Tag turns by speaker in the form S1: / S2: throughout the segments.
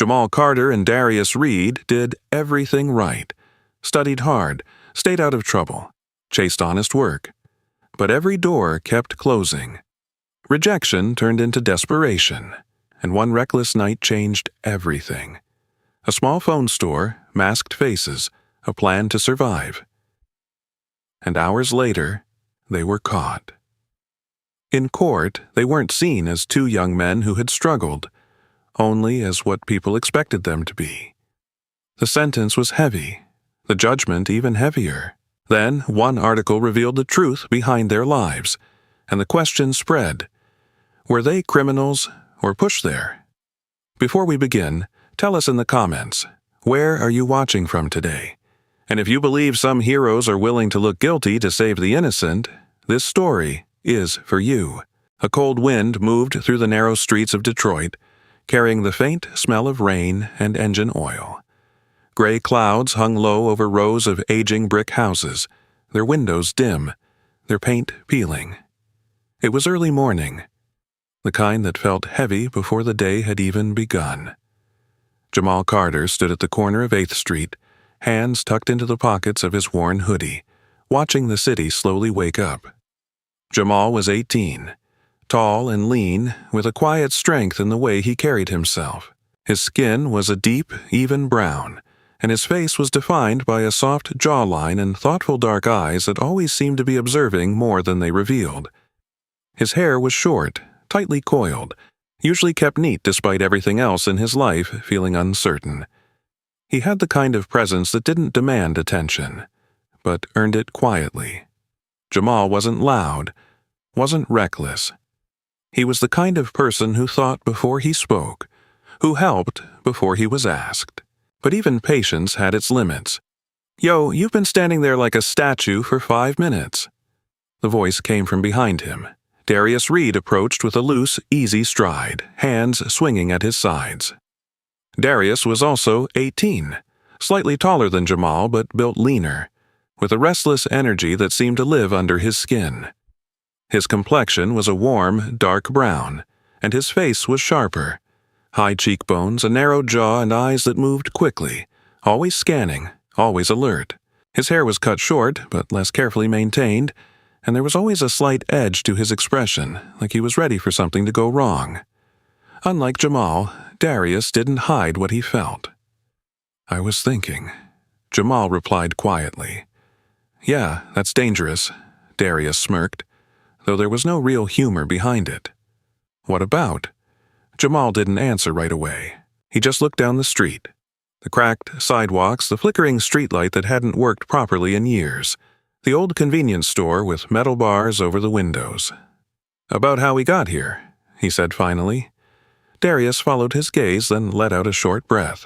S1: Jamal Carter and Darius Reed did everything right, studied hard, stayed out of trouble, chased honest work. But every door kept closing. Rejection turned into desperation, and one reckless night changed everything. A small phone store, masked faces, a plan to survive. And hours later, they were caught. In court, they weren't seen as two young men who had struggled, only as what people expected them to be. The sentence was heavy, the judgment even heavier. Then, one article revealed the truth behind their lives, and the question spread: were they criminals or pushed there? Before we begin, tell us in the comments, where are you watching from today? And if you believe some heroes are willing to look guilty to save the innocent, this story is for you. A cold wind moved through the narrow streets of Detroit, carrying the faint smell of rain and engine oil. Gray clouds hung low over rows of aging brick houses, their windows dim, their paint peeling. It was early morning, the kind that felt heavy before the day had even begun. Jamal Carter stood at the corner of 8th Street, hands tucked into the pockets of his worn hoodie, watching the city slowly wake up. Jamal was 18, tall and lean, with a quiet strength in the way he carried himself. His skin was a deep, even brown, and his face was defined by a soft jawline and thoughtful dark eyes that always seemed to be observing more than they revealed. His hair was short, tightly coiled, usually kept neat despite everything else in his life feeling uncertain. He had the kind of presence that didn't demand attention, but earned it quietly. Jamal wasn't loud, wasn't reckless. He was the kind of person who thought before he spoke, who helped before he was asked. But even patience had its limits. "Yo, you've been standing there like a statue for 5 minutes." The voice came from behind him. Darius Reed approached with a loose, easy stride, hands swinging at his sides. Darius was also 18, slightly taller than Jamal but built leaner, with a restless energy that seemed to live under his skin. His complexion was a warm, dark brown, and his face was sharper. High cheekbones, a narrow jaw, and eyes that moved quickly, always scanning, always alert. His hair was cut short, but less carefully maintained, and there was always a slight edge to his expression, like he was ready for something to go wrong. Unlike Jamal, Darius didn't hide what he felt. "I was thinking," Jamal replied quietly. "Yeah, that's dangerous," Darius smirked, though there was no real humor behind it. "What about?" Jamal didn't answer right away. He just looked down the street. The cracked sidewalks, the flickering streetlight that hadn't worked properly in years, the old convenience store with metal bars over the windows. "About how we got here," he said finally. Darius followed his gaze, then let out a short breath.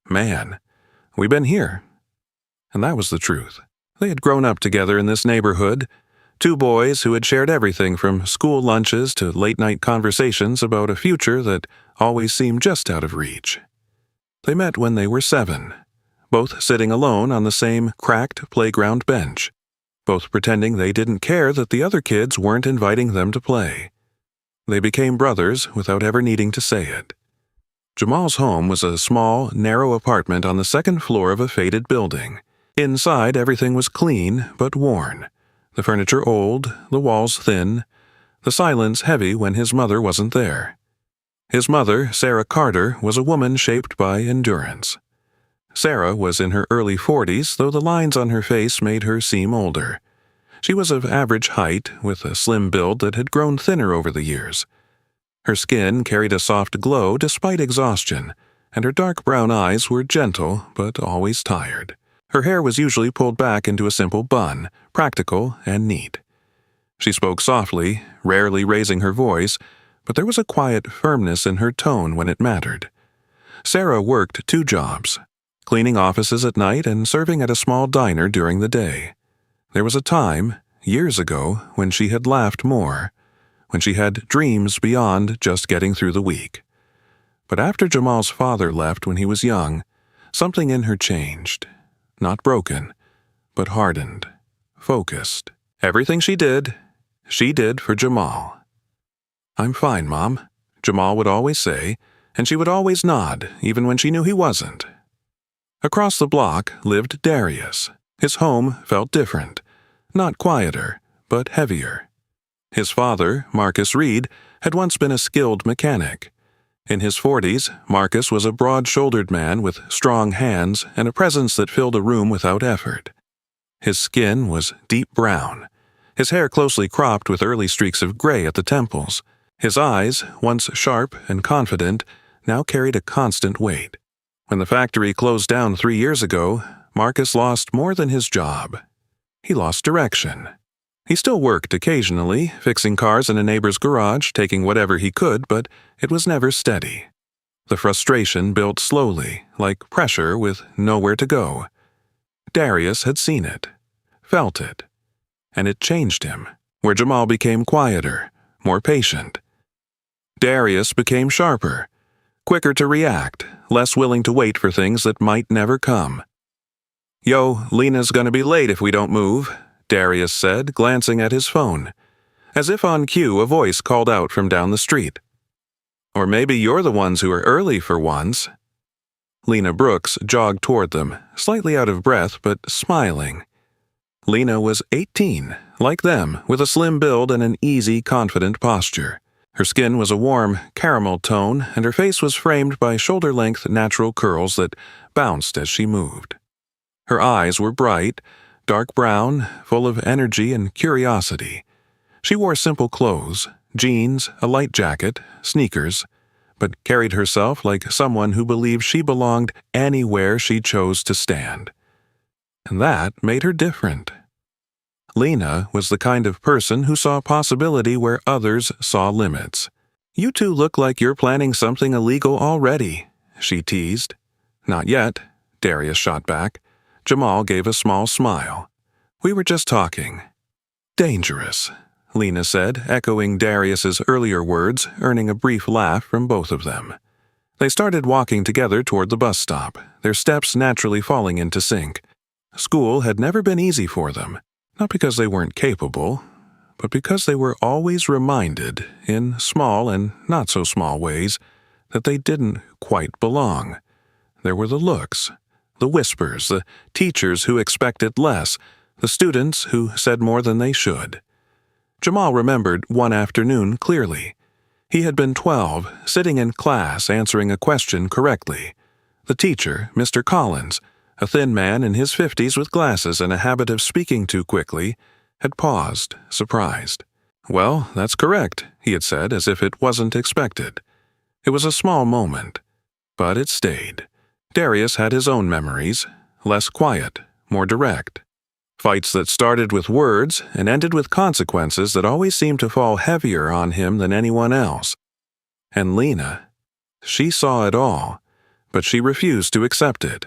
S1: "Man, we've been here." And that was the truth. They had grown up together in this neighborhood, two boys who had shared everything from school lunches to late-night conversations about a future that always seemed just out of reach. They met when they were 7, both sitting alone on the same cracked playground bench, both pretending they didn't care that the other kids weren't inviting them to play. They became brothers without ever needing to say it. Jamal's home was a small, narrow apartment on the 2nd floor of a faded building. Inside, everything was clean but worn. The furniture old, the walls thin, the silence heavy when his mother wasn't there. His mother, Sarah Carter, was a woman shaped by endurance. Sarah was in her early 40s, though the lines on her face made her seem older. She was of average height, with a slim build that had grown thinner over the years. Her skin carried a soft glow despite exhaustion, and her dark brown eyes were gentle but always tired. Her hair was usually pulled back into a simple bun, practical and neat. She spoke softly, rarely raising her voice, but there was a quiet firmness in her tone when it mattered. Sarah worked 2 jobs, cleaning offices at night and serving at a small diner during the day. There was a time, years ago, when she had laughed more, when she had dreams beyond just getting through the week. But after Jamal's father left when he was young, something in her changed. Not broken, but hardened, focused. Everything she did for Jamal. "I'm fine, Mom," Jamal would always say, and she would always nod, even when she knew he wasn't. Across the block lived Darius. His home felt different, not quieter, but heavier. His father, Marcus Reed, had once been a skilled mechanic. In his 40s, Marcus was a broad-shouldered man with strong hands and a presence that filled a room without effort. His skin was deep brown, his hair closely cropped with early streaks of gray at the temples. His eyes, once sharp and confident, now carried a constant weight. When the factory closed down 3 years ago, Marcus lost more than his job. He lost direction. He still worked occasionally, fixing cars in a neighbor's garage, taking whatever he could, but it was never steady. The frustration built slowly, like pressure with nowhere to go. Darius had seen it, felt it, and it changed him, where Jamal became quieter, more patient. Darius became sharper, quicker to react, less willing to wait for things that might never come. "Yo, Lena's gonna be late if we don't move," Darius said, glancing at his phone. As if on cue, a voice called out from down the street. "Or maybe you're the ones who are early for once." Lena Brooks jogged toward them, slightly out of breath but smiling. Lena was 18, like them, with a slim build and an easy, confident posture. Her skin was a warm, caramel tone, and her face was framed by shoulder-length natural curls that bounced as she moved. Her eyes were bright, dark brown, full of energy and curiosity. She wore simple clothes, jeans, a light jacket, sneakers, but carried herself like someone who believed she belonged anywhere she chose to stand. And that made her different. Lena was the kind of person who saw possibility where others saw limits. "You two look like you're planning something illegal already," she teased. "Not yet," Darius shot back. Jamal gave a small smile. "We were just talking." "Dangerous," Lena said, echoing Darius's earlier words, earning a brief laugh from both of them. They started walking together toward the bus stop, their steps naturally falling into sync. School had never been easy for them, not because they weren't capable, but because they were always reminded, in small and not-so-small ways, that they didn't quite belong. There were the looks, the whispers, the teachers who expected less, the students who said more than they should. Jamal remembered one afternoon clearly. He had been 12, sitting in class answering a question correctly. The teacher, Mr. Collins, a thin man in his 50s with glasses and a habit of speaking too quickly, had paused, surprised. "Well, that's correct," he had said, as if it wasn't expected. It was a small moment, but it stayed. Darius had his own memories, less quiet, more direct. Fights that started with words and ended with consequences that always seemed to fall heavier on him than anyone else. And Lena, she saw it all, but she refused to accept it.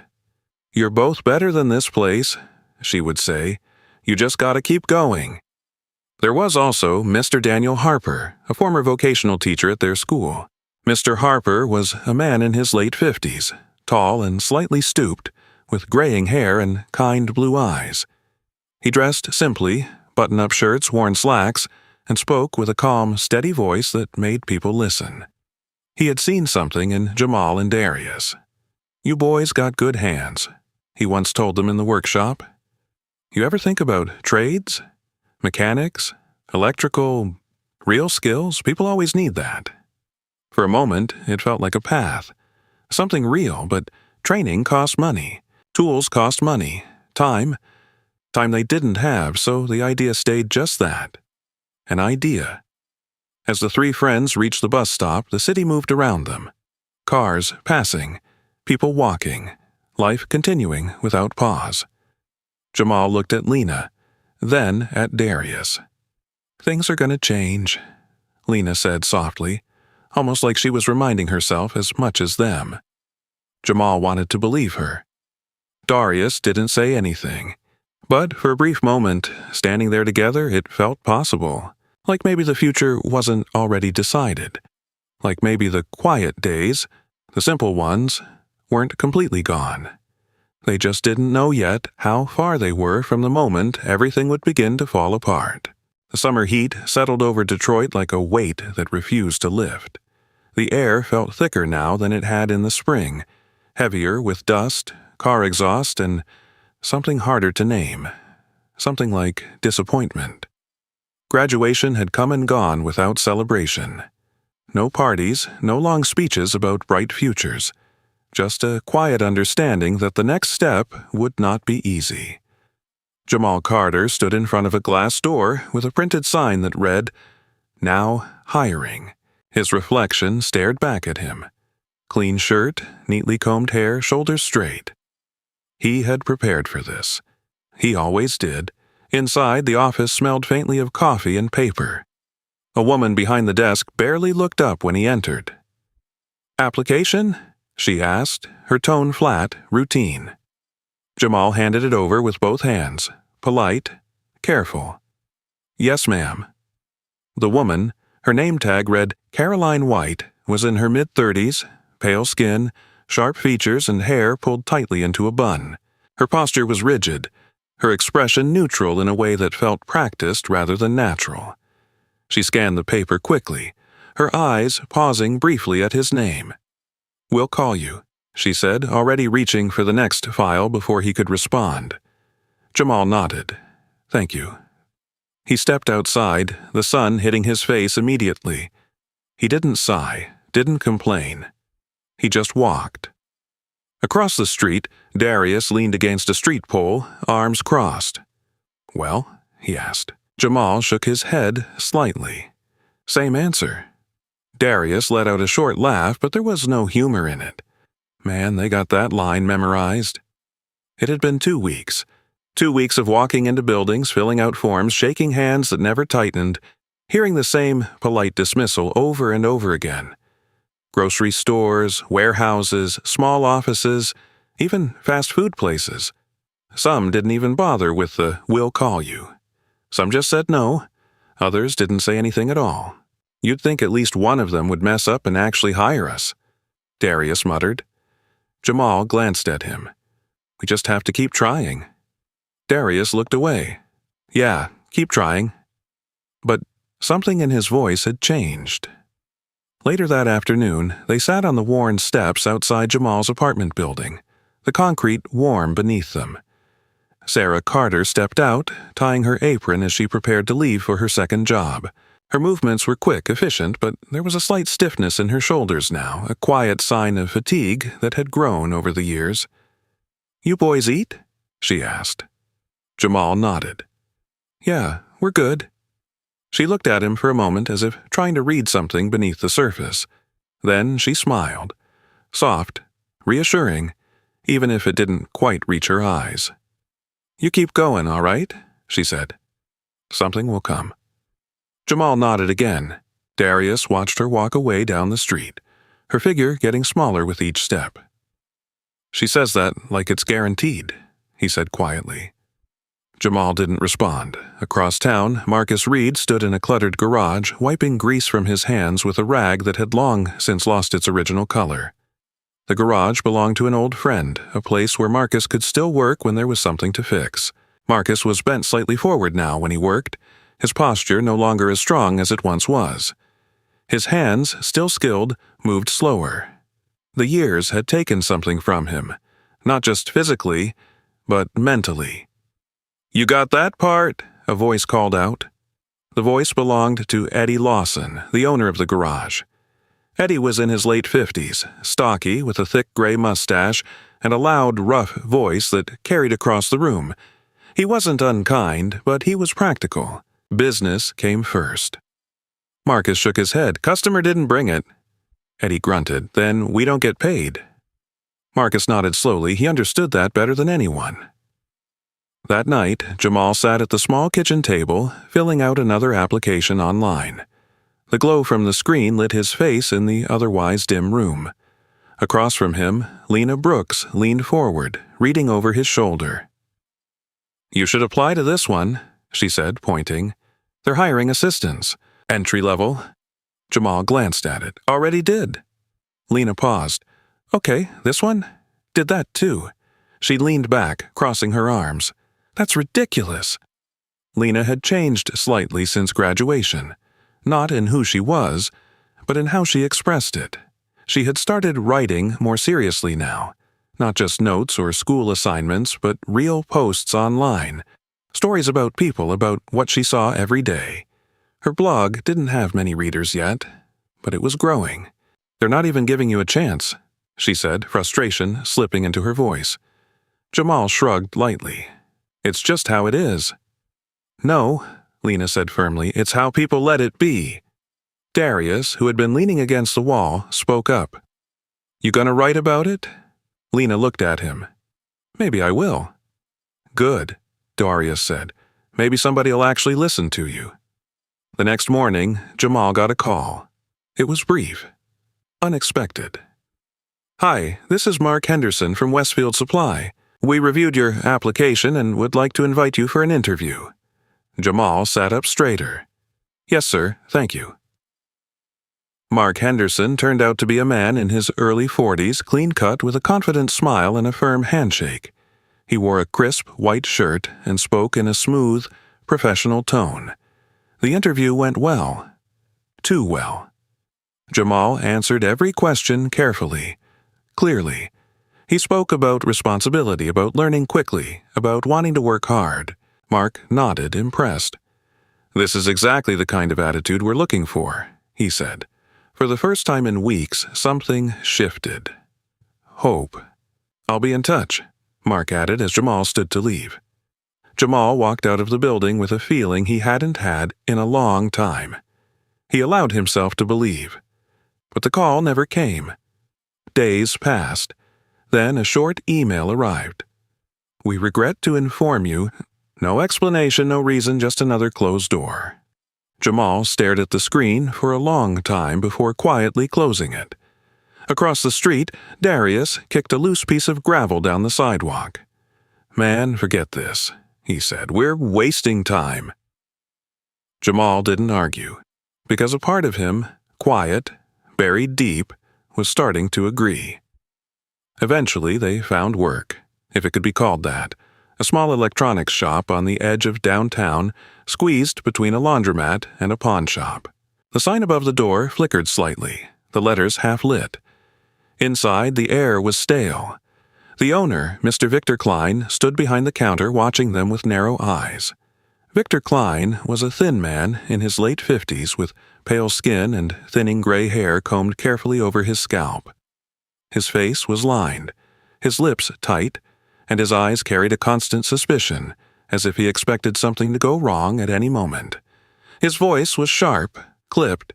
S1: "You're both better than this place," she would say. "You just gotta keep going." There was also Mr. Daniel Harper, a former vocational teacher at their school. Mr. Harper was a man in his late 50s, tall and slightly stooped, with graying hair and kind blue eyes. He dressed simply, button-up shirts, worn slacks, and spoke with a calm, steady voice that made people listen. He had seen something in Jamal and Darius. "You boys got good hands," he once told them in the workshop. "You ever think about trades? Mechanics? Electrical? Real skills? People always need that." For a moment, it felt like a path. Something real, but training cost money. Tools cost money. Time they didn't have, so the idea stayed just that. An idea. As the three friends reached the bus stop, the city moved around them. Cars passing, people walking, life continuing without pause. Jamal looked at Lena, then at Darius. "Things are gonna change," Lena said softly, almost like she was reminding herself as much as them. Jamal wanted to believe her. Darius didn't say anything. But for a brief moment, standing there together, it felt possible. Like maybe the future wasn't already decided. Like maybe the quiet days, the simple ones, weren't completely gone. They just didn't know yet how far they were from the moment everything would begin to fall apart. The summer heat settled over Detroit like a weight that refused to lift. The air felt thicker now than it had in the spring, heavier with dust, car exhaust, and something harder to name. Something like disappointment. Graduation had come and gone without celebration. No parties, no long speeches about bright futures. Just a quiet understanding that the next step would not be easy. Jamal Carter stood in front of a glass door with a printed sign that read, "Now hiring." His reflection stared back at him. Clean shirt, neatly combed hair, shoulders straight. He had prepared for this. He always did. Inside, the office smelled faintly of coffee and paper. A woman behind the desk barely looked up when he entered. "Application?" she asked, her tone flat, routine. Jamal handed it over with both hands, polite, careful. "Yes, ma'am." The woman, her name tag read Caroline White, was in her mid-30s, pale skin, sharp features and hair pulled tightly into a bun. Her posture was rigid, her expression neutral in a way that felt practiced rather than natural. She scanned the paper quickly, her eyes pausing briefly at his name. "We'll call you," she said, already reaching for the next file before he could respond. Jamal nodded. "Thank you." He stepped outside, the sun hitting his face immediately. He didn't sigh, didn't complain. He just walked. Across the street, Darius leaned against a street pole, arms crossed. "Well?" he asked. Jamal shook his head slightly. "Same answer." Darius let out a short laugh, but there was no humor in it. Man, they got that line memorized. It had been 2 weeks. 2 weeks of walking into buildings, filling out forms, shaking hands that never tightened, hearing the same polite dismissal over and over again. Grocery stores, warehouses, small offices, even fast food places. Some didn't even bother with the "we'll call you." Some just said no. Others didn't say anything at all. You'd think at least one of them would mess up and actually hire us. Darius muttered. Jamal glanced at him. "We just have to keep trying." Darius looked away. "Yeah, keep trying." But something in his voice had changed. Later that afternoon, they sat on the worn steps outside Jamal's apartment building, the concrete warm beneath them. Sarah Carter stepped out, tying her apron as she prepared to leave for her second job. Her movements were quick, efficient, but there was a slight stiffness in her shoulders now, a quiet sign of fatigue that had grown over the years. "You boys eat?" she asked. Jamal nodded. "Yeah, we're good." She looked at him for a moment as if trying to read something beneath the surface. Then she smiled. Soft, reassuring, even if it didn't quite reach her eyes. "You keep going, all right?" she said. "Something will come." Jamal nodded again. Darius watched her walk away down the street, her figure getting smaller with each step. "She says that like it's guaranteed," he said quietly. Jamal didn't respond. Across town, Marcus Reed stood in a cluttered garage, wiping grease from his hands with a rag that had long since lost its original color. The garage belonged to an old friend, a place where Marcus could still work when there was something to fix. Marcus was bent slightly forward now when he worked, his posture no longer as strong as it once was. His hands, still skilled, moved slower. The years had taken something from him, not just physically, but mentally. "You got that part?" a voice called out. The voice belonged to Eddie Lawson, the owner of the garage. Eddie was in his late 50s, stocky, with a thick gray mustache and a loud, rough voice that carried across the room. He wasn't unkind, but he was practical. Business came first. Marcus shook his head. "Customer didn't bring it." Eddie grunted. "Then we don't get paid." Marcus nodded slowly. He understood that better than anyone. That night, Jamal sat at the small kitchen table, filling out another application online. The glow from the screen lit his face in the otherwise dim room. Across from him, Lena Brooks leaned forward, reading over his shoulder. "You should apply to this one," she said, pointing. "They're hiring assistants. Entry level." Jamal glanced at it. "Already did." Lena paused. "Okay, this one?" "Did that too." She leaned back, crossing her arms. "That's ridiculous." Lena had changed slightly since graduation. Not in who she was, but in how she expressed it. She had started writing more seriously now. Not just notes or school assignments, but real posts online. Stories about people, about what she saw every day. Her blog didn't have many readers yet, but it was growing. "They're not even giving you a chance," she said, frustration slipping into her voice. Jamal shrugged lightly. "It's just how it is." "No," Lena said firmly, "it's how people let it be." Darius, who had been leaning against the wall, spoke up. "You gonna write about it?" Lena looked at him. "Maybe I will." "Good," Darius said. "Maybe somebody'll actually listen to you." The next morning, Jamal got a call. It was brief. Unexpected. "Hi, this is Mark Henderson from Westfield Supply. We reviewed your application and would like to invite you for an interview." Jamal sat up straighter. "Yes, sir, thank you." Mark Henderson turned out to be a man in his early 40s, clean-cut with a confident smile and a firm handshake. He wore a crisp white shirt and spoke in a smooth, professional tone. The interview went well. Too well. Jamal answered every question carefully, clearly. He spoke about responsibility, about learning quickly, about wanting to work hard. Mark nodded, impressed. "This is exactly the kind of attitude we're looking for," he said. For the first time in weeks, something shifted. Hope. "I'll be in touch," Mark added as Jamal stood to leave. Jamal walked out of the building with a feeling he hadn't had in a long time. He allowed himself to believe. But the call never came. Days passed. Then a short email arrived. "We regret to inform you." No explanation, no reason, just another closed door. Jamal stared at the screen for a long time before quietly closing it. Across the street, Darius kicked a loose piece of gravel down the sidewalk. "Man, forget this," he said. "We're wasting time." Jamal didn't argue, because a part of him, quiet, buried deep, was starting to agree. Eventually, they found work, if it could be called that. A small electronics shop on the edge of downtown, squeezed between a laundromat and a pawn shop. The sign above the door flickered slightly, the letters half lit. Inside, the air was stale. The owner, Mr. Victor Klein, stood behind the counter watching them with narrow eyes. Victor Klein was a thin man in his late 50s with pale skin and thinning gray hair combed carefully over his scalp. His face was lined, his lips tight, and his eyes carried a constant suspicion, as if he expected something to go wrong at any moment. His voice was sharp, clipped,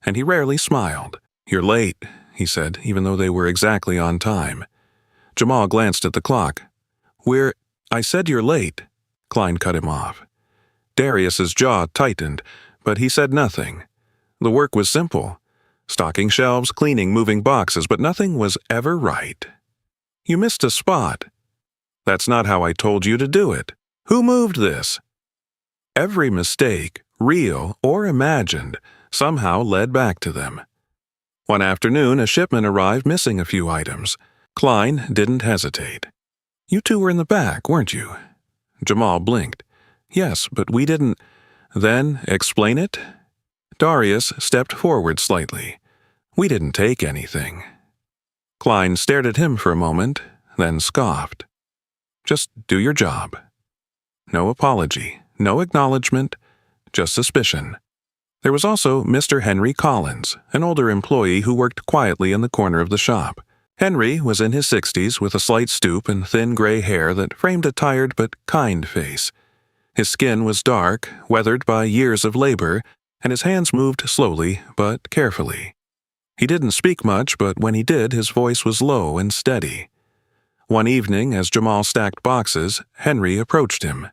S1: and he rarely smiled. "You're late," he said, even though they were exactly on time. Jamal glanced at the clock. I said you're late," Klein cut him off. Darius's jaw tightened, but he said nothing. The work was simple. Stocking shelves, cleaning moving boxes, but nothing was ever right. "You missed a spot." "That's not how I told you to do it. Who moved this?" Every mistake, real or imagined, somehow led back to them. One afternoon, a shipment arrived missing a few items. Klein didn't hesitate. "You two were in the back, weren't you?" Jamal blinked. "Yes, but we didn't." "Then explain it?" Darius stepped forward slightly. "We didn't take anything." Klein stared at him for a moment, then scoffed. "Just do your job." No apology, no acknowledgement, just suspicion. There was also Mr. Henry Collins, an older employee who worked quietly in the corner of the shop. Henry was in his 60s with a slight stoop and thin gray hair that framed a tired but kind face. His skin was dark, weathered by years of labor, and his hands moved slowly but carefully. He didn't speak much, but when he did, his voice was low and steady. One evening, as Jamal stacked boxes, Henry approached him.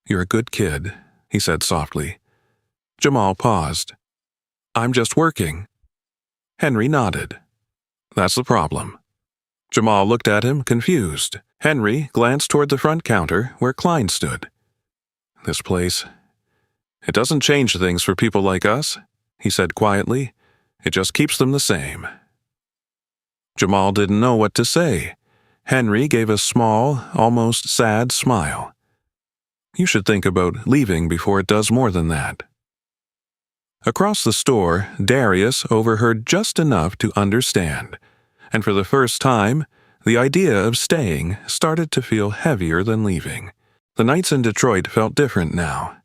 S1: "You're a good kid," he said softly. Jamal paused. "I'm just working." Henry nodded. "That's the problem." Jamal looked at him, confused. Henry glanced toward the front counter, where Klein stood. "This place, it doesn't change things for people like us," he said quietly. "It just keeps them the same." Jamal didn't know what to say. Henry gave a small, almost sad smile. "You should think about leaving before it does more than that." Across the store, Darius overheard just enough to understand, and for the first time, the idea of staying started to feel heavier than leaving. The nights in Detroit felt different now.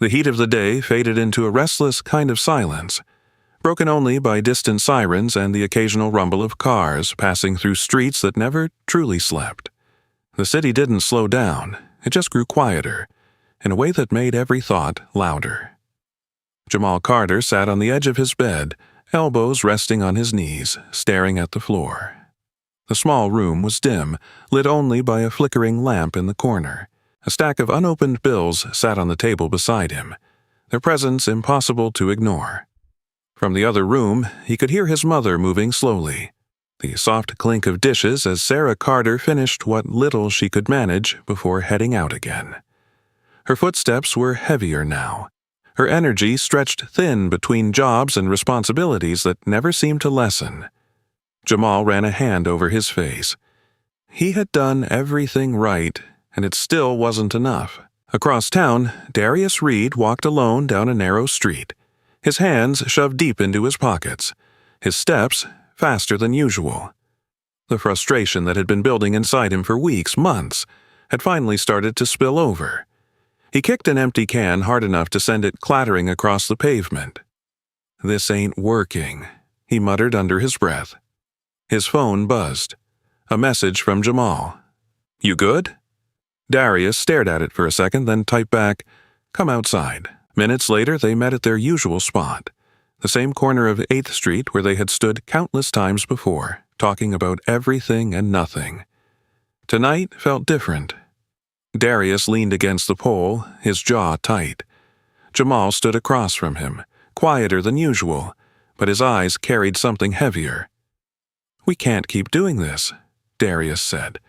S1: The heat of the day faded into a restless kind of silence, broken only by distant sirens and the occasional rumble of cars passing through streets that never truly slept. The city didn't slow down, it just grew quieter, in a way that made every thought louder. Jamal Carter sat on the edge of his bed, elbows resting on his knees, staring at the floor. The small room was dim, lit only by a flickering lamp in the corner. A stack of unopened bills sat on the table beside him, their presence impossible to ignore. From the other room, he could hear his mother moving slowly, the soft clink of dishes as Sarah Carter finished what little she could manage before heading out again. Her footsteps were heavier now. Her energy stretched thin between jobs and responsibilities that never seemed to lessen. Jamal ran a hand over his face. He had done everything right, and it still wasn't enough. Across town, Darius Reed walked alone down a narrow street, his hands shoved deep into his pockets, his steps faster than usual. The frustration that had been building inside him for weeks, months, had finally started to spill over. He kicked an empty can hard enough to send it clattering across the pavement. "This ain't working," he muttered under his breath. His phone buzzed. A message from Jamal. "You good?" Darius stared at it for a second, then typed back, "Come outside." Minutes later, they met at their usual spot, the same corner of 8th Street where they had stood countless times before, talking about everything and nothing. Tonight felt different. Darius leaned against the pole, his jaw tight. Jamal stood across from him, quieter than usual, but his eyes carried something heavier. "We can't keep doing this," Darius said.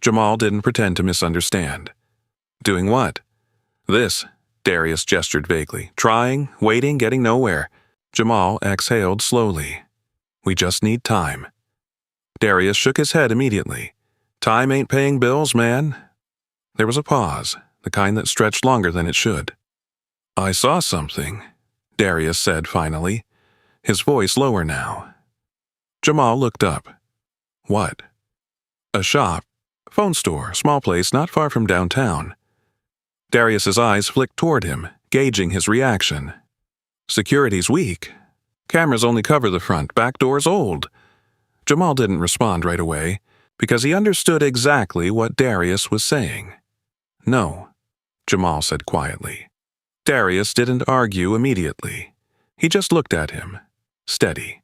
S1: Jamal didn't pretend to misunderstand. "Doing what?" "This," Darius gestured vaguely. "Trying, waiting, getting nowhere." Jamal exhaled slowly. "We just need time." Darius shook his head immediately. "Time ain't paying bills, man." There was a pause, the kind that stretched longer than it should. "I saw something," Darius said finally, his voice lower now. Jamal looked up. "What?" "A shop. Phone store, small place not far from downtown." Darius's eyes flicked toward him, gauging his reaction. "Security's weak. Cameras only cover the front, back door's old." Jamal didn't respond right away, because he understood exactly what Darius was saying. "No," Jamal said quietly. Darius didn't argue immediately. He just looked at him, steady.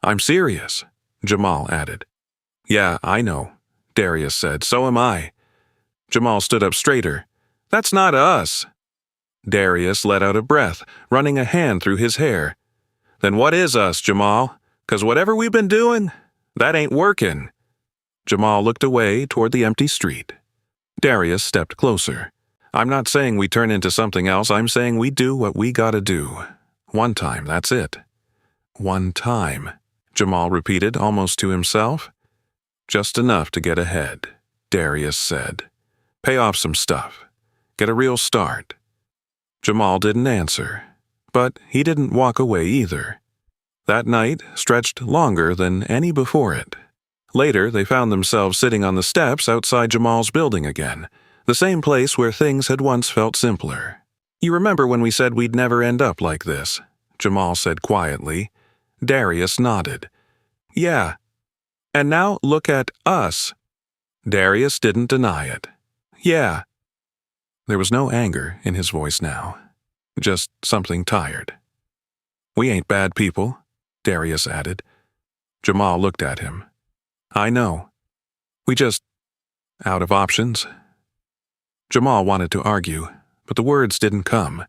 S1: "I'm serious," Jamal added. "Yeah, I know," Darius said. "So am I." Jamal stood up straighter. "That's not us." Darius let out a breath, running a hand through his hair. "Then what is us, Jamal? 'Cause whatever we've been doing, that ain't working." Jamal looked away toward the empty street. Darius stepped closer. "I'm not saying we turn into something else, I'm saying we do what we gotta do. One time, that's it." "One time," Jamal repeated almost to himself. "Just enough to get ahead," Darius said. "Pay off some stuff. Get a real start." Jamal didn't answer, but he didn't walk away either. That night stretched longer than any before it. Later, they found themselves sitting on the steps outside Jamal's building again, the same place where things had once felt simpler. "You remember when we said we'd never end up like this?" Jamal said quietly. Darius nodded. "Yeah. And now look at us." Darius didn't deny it. "Yeah." There was no anger in his voice now, just something tired. "We ain't bad people," Darius added. Jamal looked at him. "I know. We just out of options." Jamal wanted to argue, but the words didn't come,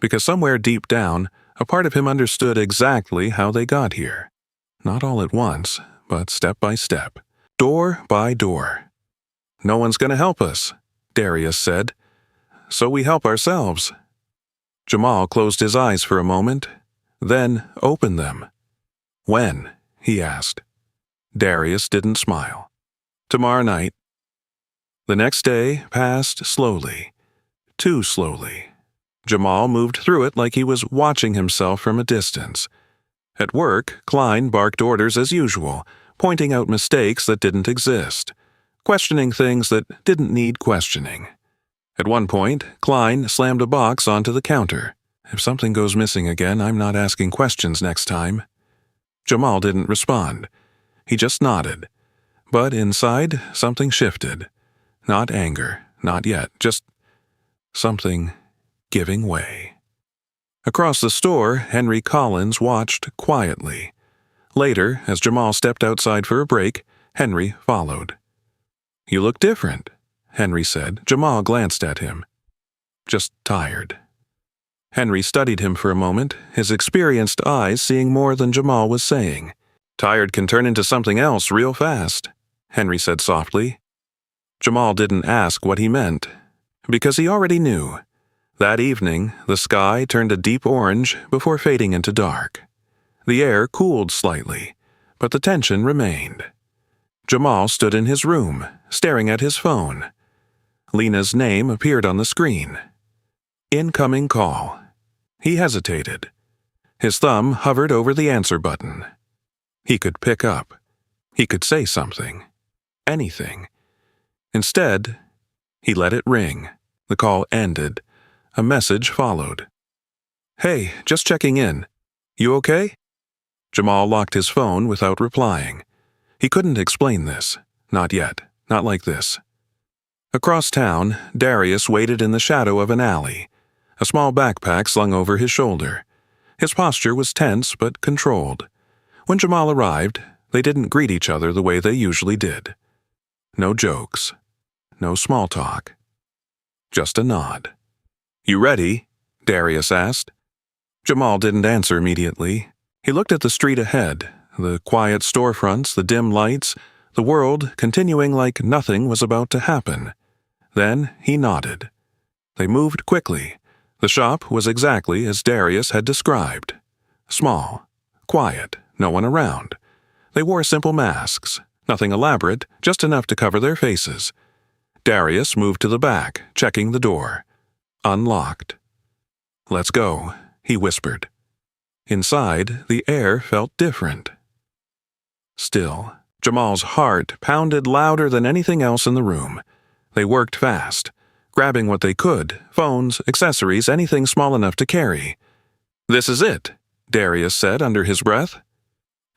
S1: because somewhere deep down, a part of him understood exactly how they got here. Not all at once, but step by step, door by door. "No one's going to help us," Darius said. "So we help ourselves." Jamal closed his eyes for a moment, then opened them. "When?" he asked. Darius didn't smile. "Tomorrow night." The next day passed slowly, too slowly. Jamal moved through it like he was watching himself from a distance. At work, Klein barked orders as usual, pointing out mistakes that didn't exist, questioning things that didn't need questioning. At one point, Klein slammed a box onto the counter. If something goes missing again, I'm not asking questions next time. Jamal didn't respond. He just nodded. But inside, something shifted. Not anger, not yet, just something giving way. Across the store, Henry Collins watched quietly. Later, as Jamal stepped outside for a break, Henry followed. "You look different," Henry said. Jamal glanced at him. "Just tired." Henry studied him for a moment, his experienced eyes seeing more than Jamal was saying. "Tired can turn into something else real fast," Henry said softly. Jamal didn't ask what he meant, because he already knew. That evening, the sky turned a deep orange before fading into dark. The air cooled slightly, but the tension remained. Jamal stood in his room, staring at his phone. Lena's name appeared on the screen. Incoming call. He hesitated. His thumb hovered over the answer button. He could pick up. He could say something. Anything. Instead, he let it ring. The call ended. A message followed. "Hey, just checking in. You okay?" Jamal locked his phone without replying. He couldn't explain this. Not yet. Not like this. Across town, Darius waited in the shadow of an alley, a small backpack slung over his shoulder. His posture was tense but controlled. When Jamal arrived, they didn't greet each other the way they usually did. No jokes. No small talk. Just a nod. "You ready?" Darius asked. Jamal didn't answer immediately. He looked at the street ahead, the quiet storefronts, the dim lights, the world continuing like nothing was about to happen. Then he nodded. They moved quickly. The shop was exactly as Darius had described. Small, quiet, no one around. They wore simple masks, nothing elaborate, just enough to cover their faces. Darius moved to the back, checking the door. Unlocked. "Let's go," he whispered. Inside, the air felt different. Still, Jamal's heart pounded louder than anything else in the room. They worked fast, grabbing what they could, phones, accessories, anything small enough to carry. "This is it," Darius said under his breath.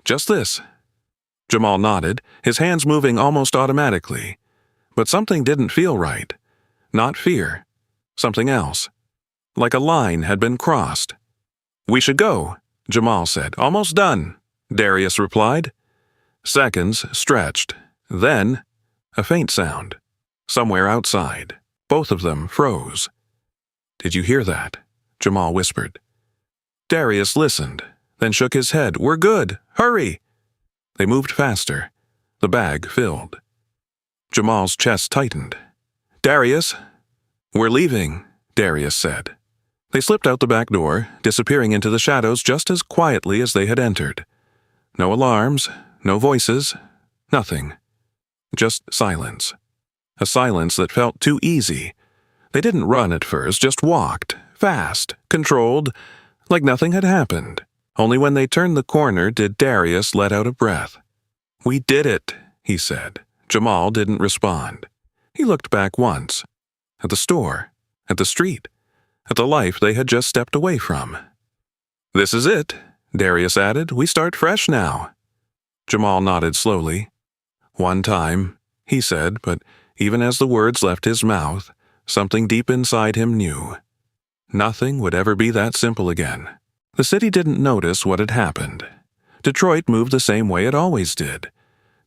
S1: "Just this." Jamal nodded, his hands moving almost automatically. But something didn't feel right. Not fear. Something else. Like a line had been crossed. "We should go," Jamal said. "Almost done," Darius replied. Seconds stretched. Then, a faint sound. Somewhere outside. Both of them froze. "Did you hear that?" Jamal whispered. Darius listened, then shook his head. "We're good. Hurry!" They moved faster. The bag filled. Jamal's chest tightened. "Darius?" "We're leaving," Darius said. They slipped out the back door, disappearing into the shadows just as quietly as they had entered. No alarms, no voices, nothing. Just silence. A silence that felt too easy. They didn't run at first, just walked, fast, controlled, like nothing had happened. Only when they turned the corner did Darius let out a breath. "We did it," he said. Jamal didn't respond. He looked back once. At the store. At the street. At the life they had just stepped away from. "This is it," Darius added. "We start fresh now." Jamal nodded slowly. "One time," he said, but even as the words left his mouth, something deep inside him knew. Nothing would ever be that simple again. The city didn't notice what had happened. Detroit moved the same way it always did.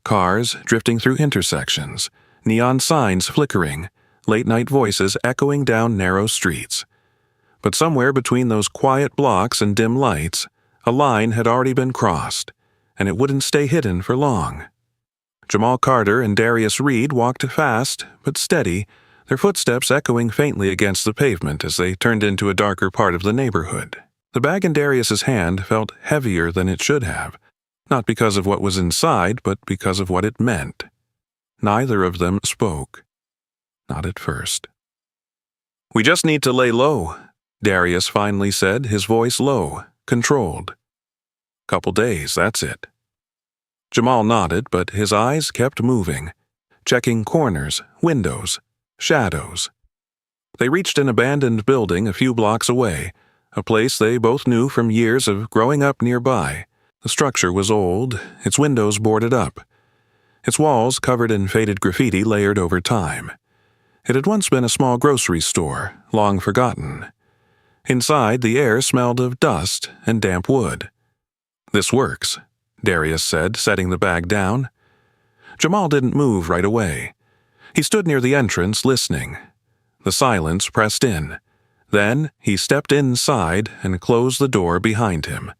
S1: Cars drifting through intersections, neon signs flickering, late-night voices echoing down narrow streets. But somewhere between those quiet blocks and dim lights, a line had already been crossed, and it wouldn't stay hidden for long. Jamal Carter and Darius Reed walked fast but steady, their footsteps echoing faintly against the pavement as they turned into a darker part of the neighborhood. The bag in Darius's hand felt heavier than it should have, not because of what was inside, but because of what it meant. Neither of them spoke. Not at first. "We just need to lay low," Darius finally said, his voice low, controlled. "Couple days, that's it." Jamal nodded, but his eyes kept moving, checking corners, windows, shadows. They reached an abandoned building a few blocks away, a place they both knew from years of growing up nearby. The structure was old, its windows boarded up, its walls covered in faded graffiti layered over time. It had once been a small grocery store, long forgotten. Inside, the air smelled of dust and damp wood. "This works," Darius said, setting the bag down. Jamal didn't move right away. He stood near the entrance, listening. The silence pressed in. Then he stepped inside and closed the door behind him.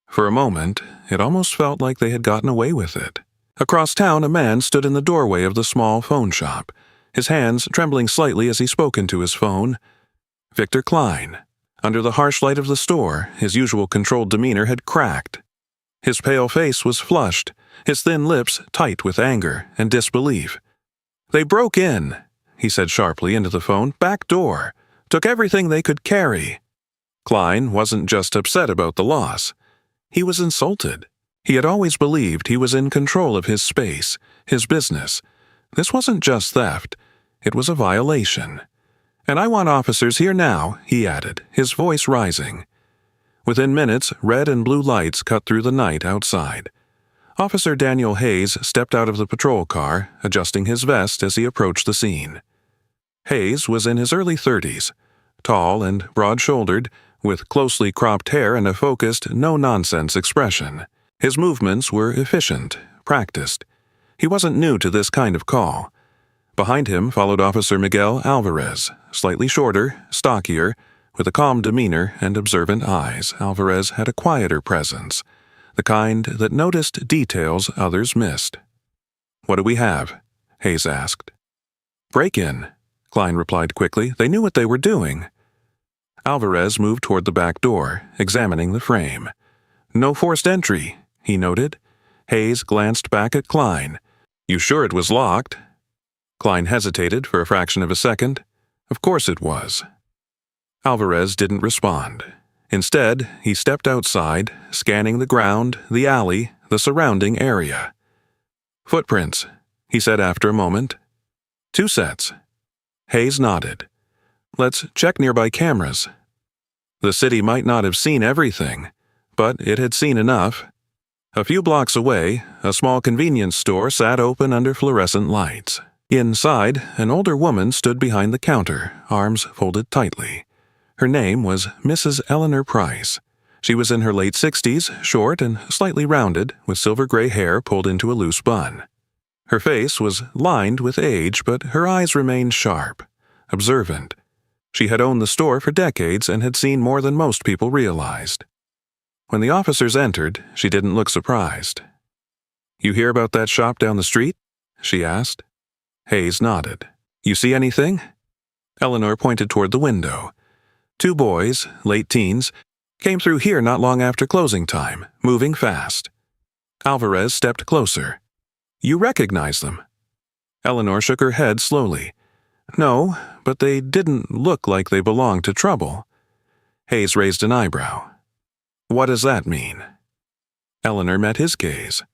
S1: For a moment, it almost felt like they had gotten away with it. Across town, a man stood in the doorway of the small phone shop, his hands trembling slightly as he spoke into his phone. Victor Klein. Under the harsh light of the store, his usual controlled demeanor had cracked. His pale face was flushed, his thin lips tight with anger and disbelief. "They broke in," he said sharply into the phone. "Back door. Took everything they could carry." Klein wasn't just upset about the loss. He was insulted. He had always believed he was in control of his space, his business. This wasn't just theft. It was a violation. "And I want officers here now," he added, his voice rising. Within minutes, red and blue lights cut through the night outside. Officer Daniel Hayes stepped out of the patrol car, adjusting his vest as he approached the scene. Hayes was in his early 30s, tall and broad-shouldered, with closely cropped hair and a focused, no-nonsense expression. His movements were efficient, practiced. He wasn't new to this kind of call. Behind him followed Officer Miguel Alvarez, slightly shorter, stockier, with a calm demeanor and observant eyes. Alvarez had a quieter presence, the kind that noticed details others missed. "What do we have?" Hayes asked. "Break-in," Klein replied quickly. "They knew what they were doing." Alvarez moved toward the back door, examining the frame. "No forced entry," he noted. Hayes glanced back at Klein. "You sure it was locked?" Klein hesitated for a fraction of a second. Of course it was. Alvarez didn't respond. Instead, he stepped outside, scanning the ground, the alley, the surrounding area. "Footprints," he said after a moment. "2 sets." Hayes nodded. "Let's check nearby cameras." The city might not have seen everything, but it had seen enough. A few blocks away, a small convenience store sat open under fluorescent lights. Inside, an older woman stood behind the counter, arms folded tightly. Her name was Mrs. Eleanor Price. She was in her late 60s, short and slightly rounded, with silver-gray hair pulled into a loose bun. Her face was lined with age, but her eyes remained sharp, observant. She had owned the store for decades and had seen more than most people realized. When the officers entered, she didn't look surprised. "You hear about that shop down the street?" she asked. Hayes nodded. "You see anything?" Eleanor pointed toward the window. 2 boys, late teens, came through here not long after closing time, moving fast. Alvarez stepped closer. "You recognize them?" Eleanor shook her head slowly. "No, but they didn't look like they belonged to trouble." Hayes raised an eyebrow. "What does that mean?" Eleanor met his gaze.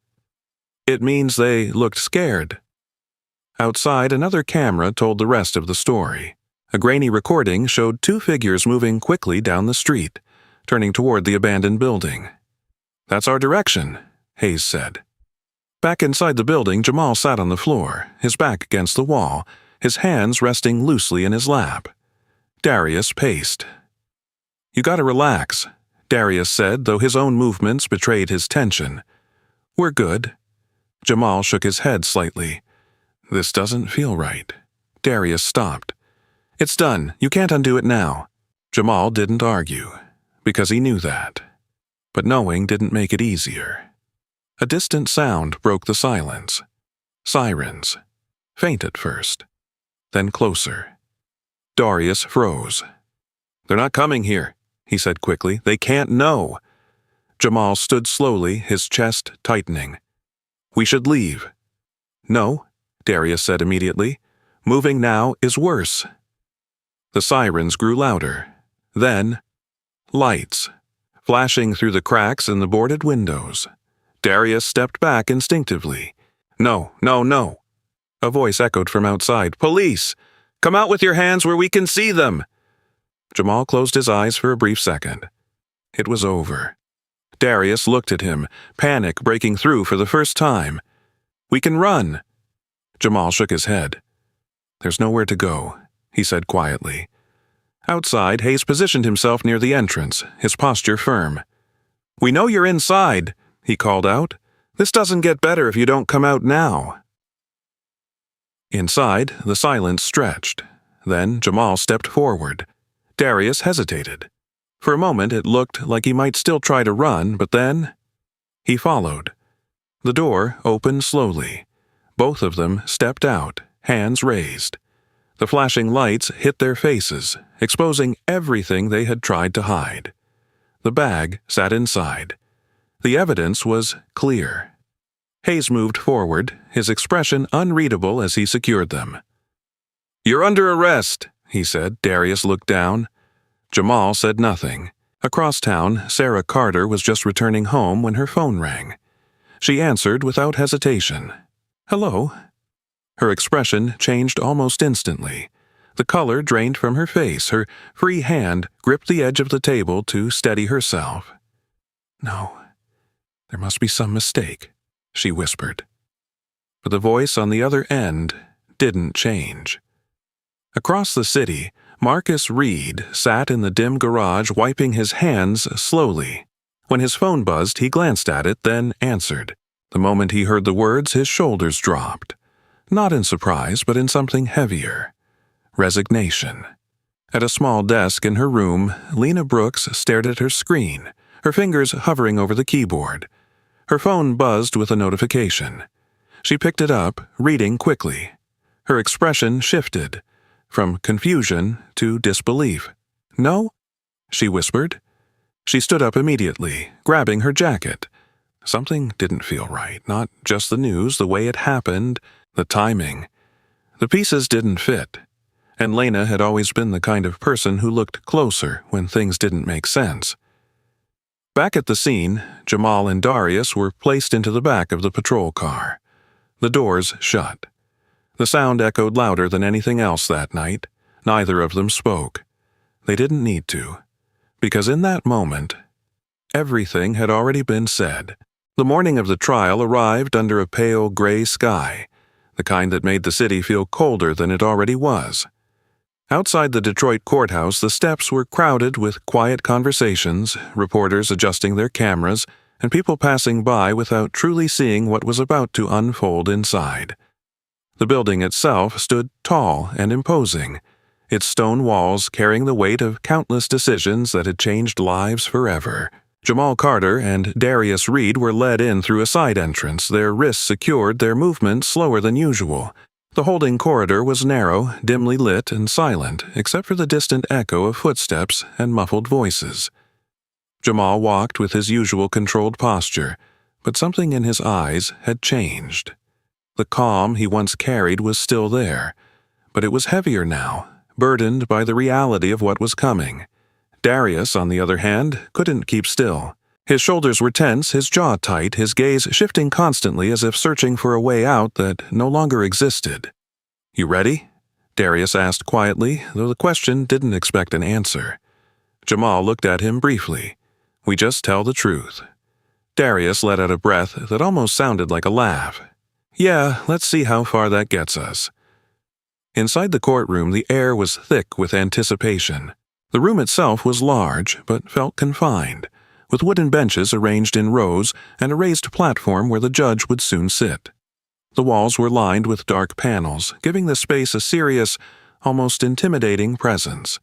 S1: "It means they looked scared." Outside, another camera told the rest of the story. A grainy recording showed 2 figures moving quickly down the street, turning toward the abandoned building. "That's our direction," Hayes said. Back inside the building, Jamal sat on the floor, his back against the wall, his hands resting loosely in his lap. Darius paced. "You gotta relax," Darius said, though his own movements betrayed his tension. "We're good." Jamal shook his head slightly. "This doesn't feel right." Darius stopped. "It's done. You can't undo it now." Jamal didn't argue, because he knew that. But knowing didn't make it easier. A distant sound broke the silence. Sirens. Faint at first. Then closer. Darius froze. "They're not coming here," he said quickly. "They can't know." Jamal stood slowly, his chest tightening. "We should leave." "No," Darius said immediately. "Moving now is worse." The sirens grew louder. Then, lights, flashing through the cracks in the boarded windows. Darius stepped back instinctively. "No, no, no." A voice echoed from outside. "Police! Come out with your hands where we can see them!" Jamal closed his eyes for a brief second. It was over. Darius looked at him, panic breaking through for the first time. "We can run." Jamal shook his head. "There's nowhere to go," he said quietly. Outside, Hayes positioned himself near the entrance, his posture firm. "We know you're inside," he called out. "This doesn't get better if you don't come out now." Inside, the silence stretched. Then Jamal stepped forward. Darius hesitated. For a moment it looked like he might still try to run, but then he followed. The door opened slowly. Both of them stepped out, hands raised. The flashing lights hit their faces, exposing everything they had tried to hide. The bag sat inside. The evidence was clear. Hayes moved forward, his expression unreadable as he secured them. "You're under arrest," he said. Darius looked down. Jamal said nothing. Across town, Sarah Carter was just returning home when her phone rang. She answered without hesitation. "Hello?" Her expression changed almost instantly. The color drained from her face. Her free hand gripped the edge of the table to steady herself. "No, there must be some mistake," she whispered. But the voice on the other end didn't change. Across the city, Marcus Reed sat in the dim garage wiping his hands slowly. When his phone buzzed, he glanced at it, then answered. The moment he heard the words, his shoulders dropped. Not in surprise, but in something heavier. Resignation. At a small desk in her room, Lena Brooks stared at her screen, her fingers hovering over the keyboard. Her phone buzzed with a notification. She picked it up, reading quickly. Her expression shifted, from confusion to disbelief. "No?" she whispered. She stood up immediately, grabbing her jacket. Something didn't feel right, not just the news, the way it happened, the timing. The pieces didn't fit, and Lena had always been the kind of person who looked closer when things didn't make sense. Back at the scene, Jamal and Darius were placed into the back of the patrol car. The doors shut. The sound echoed louder than anything else that night. Neither of them spoke. They didn't need to, because in that moment, everything had already been said. The morning of the trial arrived under a pale gray sky, the kind that made the city feel colder than it already was. Outside the Detroit courthouse, the steps were crowded with quiet conversations, reporters adjusting their cameras, and people passing by without truly seeing what was about to unfold inside. The building itself stood tall and imposing, its stone walls carrying the weight of countless decisions that had changed lives forever. Jamal Carter and Darius Reed were led in through a side entrance, their wrists secured, their movement slower than usual. The holding corridor was narrow, dimly lit, and silent, except for the distant echo of footsteps and muffled voices. Jamal walked with his usual controlled posture, but something in his eyes had changed. The calm he once carried was still there, but it was heavier now, burdened by the reality of what was coming. Darius, on the other hand, couldn't keep still. His shoulders were tense, his jaw tight, his gaze shifting constantly as if searching for a way out that no longer existed. "You ready?" Darius asked quietly, though the question didn't expect an answer. Jamal looked at him briefly. "We just tell the truth." Darius let out a breath that almost sounded like a laugh. "Yeah, let's see how far that gets us." Inside the courtroom, the air was thick with anticipation. The room itself was large, but felt confined, with wooden benches arranged in rows and a raised platform where the judge would soon sit. The walls were lined with dark panels, giving the space a serious, almost intimidating presence.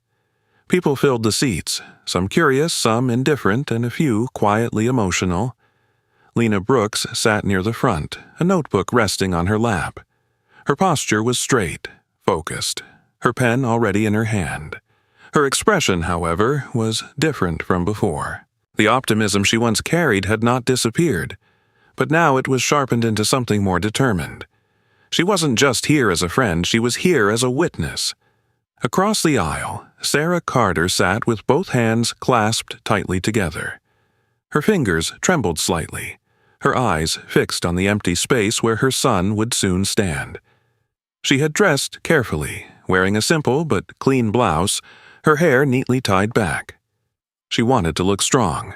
S1: People filled the seats, some curious, some indifferent, and a few quietly emotional. Lena Brooks sat near the front, a notebook resting on her lap. Her posture was straight, focused, her pen already in her hand. Her expression, however, was different from before. The optimism she once carried had not disappeared, but now it was sharpened into something more determined. She wasn't just here as a friend, she was here as a witness. Across the aisle, Sarah Carter sat with both hands clasped tightly together. Her fingers trembled slightly, her eyes fixed on the empty space where her son would soon stand. She had dressed carefully, wearing a simple but clean blouse, her hair neatly tied back. She wanted to look strong,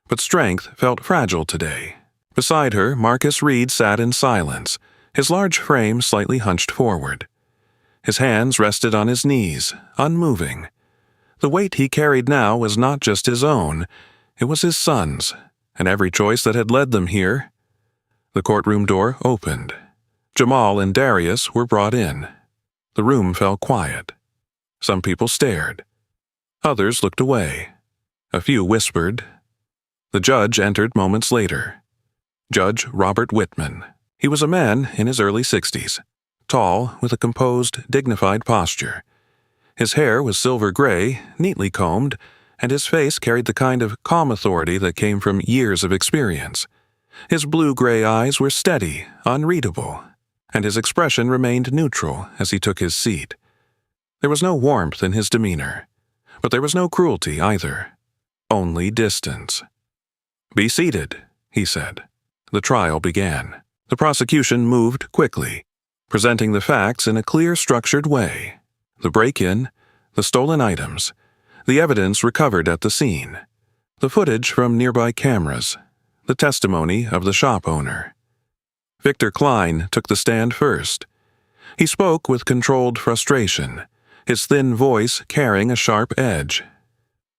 S1: but strength felt fragile today. Beside her, Marcus Reed sat in silence, his large frame slightly hunched forward. His hands rested on his knees, unmoving. The weight he carried now was not just his own, it was his son's, and every choice that had led them here. The courtroom door opened. Jamal and Darius were brought in. The room fell quiet. Some people stared. Others looked away. A few whispered. The judge entered moments later. Judge Robert Whitman. He was a man in his early 60s, tall, with a composed, dignified posture. His hair was silver gray, neatly combed, and his face carried the kind of calm authority that came from years of experience. His blue-gray eyes were steady, unreadable, and his expression remained neutral as he took his seat. There was no warmth in his demeanor, but there was no cruelty either. Only distance. "Be seated," he said. The trial began. The prosecution moved quickly, presenting the facts in a clear, structured way. The break-in, the stolen items, the evidence recovered at the scene, the footage from nearby cameras, the testimony of the shop owner. Victor Klein took the stand first. He spoke with controlled frustration, his thin voice carrying a sharp edge.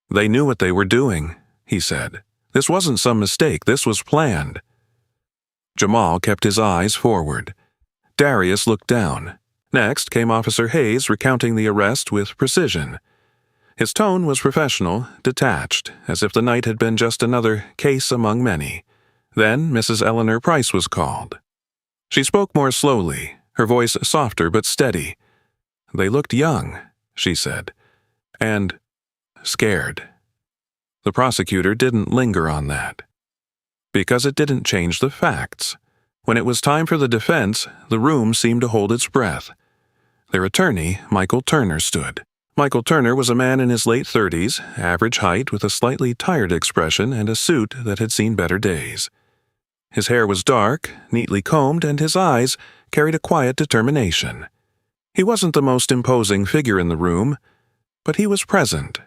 S1: "They knew what they were doing," he said. "This wasn't some mistake, this was planned." Jamal kept his eyes forward. Darius looked down. Next came Officer Hayes recounting the arrest with precision. His tone was professional, detached, as if the night had been just another case among many. Then Mrs. Eleanor Price was called. She spoke more slowly, her voice softer but steady. "They looked young," she said, "and scared." The prosecutor didn't linger on that, because it didn't change the facts. When it was time for the defense, the room seemed to hold its breath. Their attorney, Michael Turner, stood. Michael Turner was a man in his late 30s, average height with a slightly tired expression and a suit that had seen better days. His hair was dark, neatly combed, and his eyes carried a quiet determination. He wasn't the most imposing figure in the room, but he was present.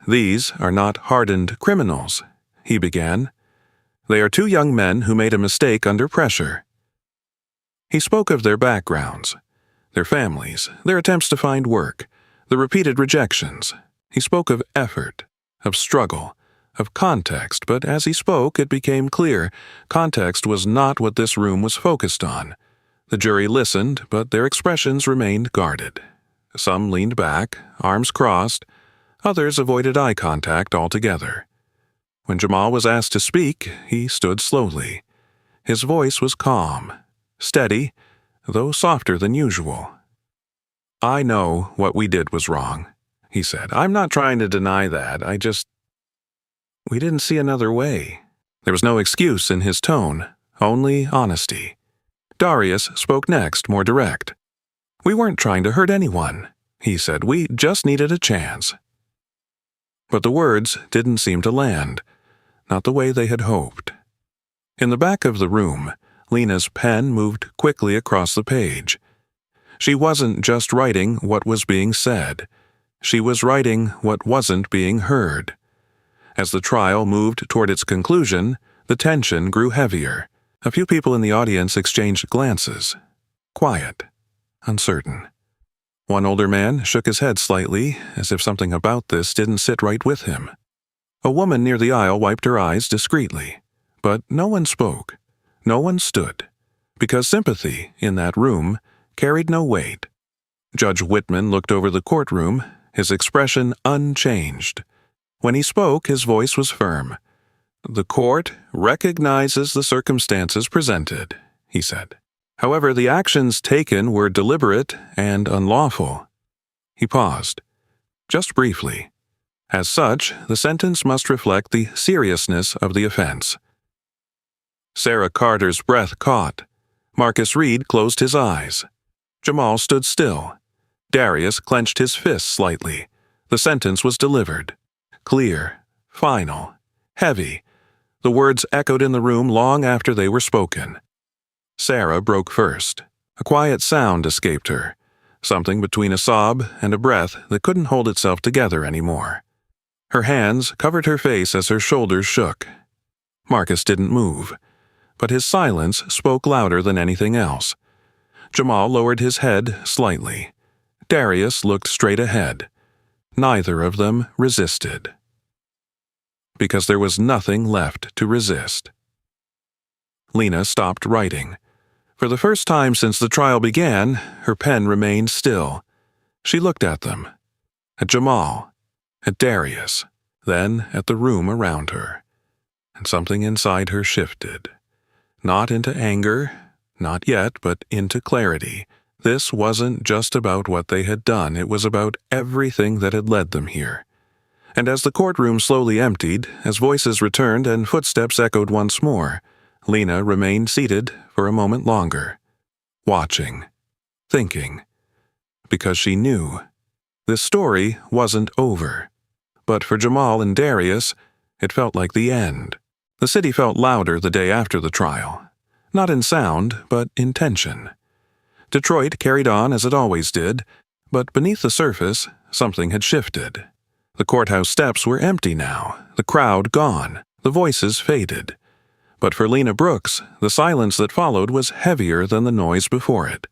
S1: "These are not hardened criminals," he began. "They are two young men who made a mistake under pressure." He spoke of their backgrounds, their families, their attempts to find work, the repeated rejections. He spoke of effort, of struggle, of context, but as he spoke, it became clear context was not what this room was focused on. The jury listened, but their expressions remained guarded. Some leaned back, arms crossed. Others avoided eye contact altogether. When Jamal was asked to speak, he stood slowly. His voice was calm, steady, though softer than usual. "I know what we did was wrong," he said. "I'm not trying to deny that. We didn't see another way." There was no excuse in his tone, only honesty. Darius spoke next, more direct. "We weren't trying to hurt anyone," he said. "We just needed a chance." But the words didn't seem to land, not the way they had hoped. In the back of the room, Lena's pen moved quickly across the page. She wasn't just writing what was being said. She was writing what wasn't being heard. As the trial moved toward its conclusion, the tension grew heavier. A few people in the audience exchanged glances. Quiet, uncertain. One older man shook his head slightly, as if something about this didn't sit right with him. A woman near the aisle wiped her eyes discreetly. But no one spoke. No one stood. Because sympathy, in that room, carried no weight. Judge Whitman looked over the courtroom, his expression unchanged. When he spoke, his voice was firm. "The court recognizes the circumstances presented," he said. "However, the actions taken were deliberate and unlawful." He paused, just briefly. As such, the sentence must reflect the seriousness of the offense. Sarah Carter's breath caught. Marcus Reed closed his eyes. Jamal stood still. Darius clenched his fists slightly. The sentence was delivered. Clear, final, heavy. The words echoed in the room long after they were spoken. Sarah broke first. A quiet sound escaped her, something between a sob and a breath that couldn't hold itself together anymore. Her hands covered her face as her shoulders shook. Marcus didn't move, but his silence spoke louder than anything else. Jamal lowered his head slightly. Darius looked straight ahead. Neither of them resisted. Because there was nothing left to resist. Lena stopped writing. For the first time since the trial began, her pen remained still. She looked at them. At Jamal. At Darius. Then at the room around her. And something inside her shifted. Not into anger, not yet, but into clarity. This wasn't just about what they had done, it was about everything that had led them here. And as the courtroom slowly emptied, as voices returned and footsteps echoed once more, Lena remained seated for a moment longer, watching, thinking, because she knew this story wasn't over. But for Jamal and Darius, it felt like the end. The city felt louder the day after the trial, not in sound, but in tension. Detroit carried on as it always did, but beneath the surface, something had shifted. The courthouse steps were empty now, the crowd gone, the voices faded. But for Lena Brooks, the silence that followed was heavier than the noise before it.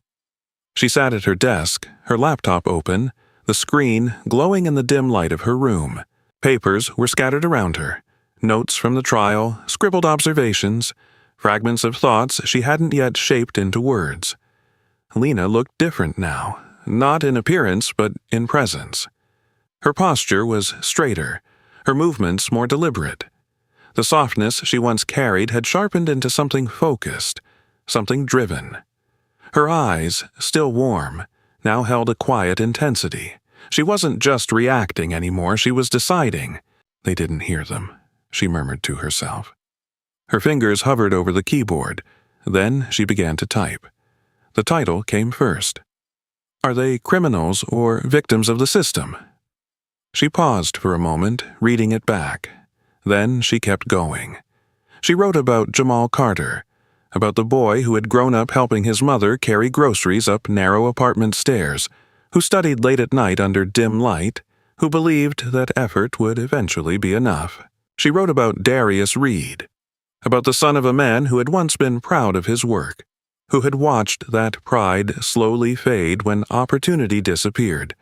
S1: She sat at her desk, her laptop open, the screen glowing in the dim light of her room. Papers were scattered around her, notes from the trial, scribbled observations, fragments of thoughts she hadn't yet shaped into words. Lena looked different now, not in appearance but in presence. Her posture was straighter, her movements more deliberate. The softness she once carried had sharpened into something focused, something driven. Her eyes, still warm, now held a quiet intensity. She wasn't just reacting anymore, she was deciding. They didn't hear them, she murmured to herself. Her fingers hovered over the keyboard. Then she began to type. The title came first. Are they criminals or victims of the system? She paused for a moment, reading it back. Then she kept going. She wrote about Jamal Carter, about the boy who had grown up helping his mother carry groceries up narrow apartment stairs, who studied late at night under dim light, who believed that effort would eventually be enough. She wrote about Darius Reed, about the son of a man who had once been proud of his work, who had watched that pride slowly fade when opportunity disappeared,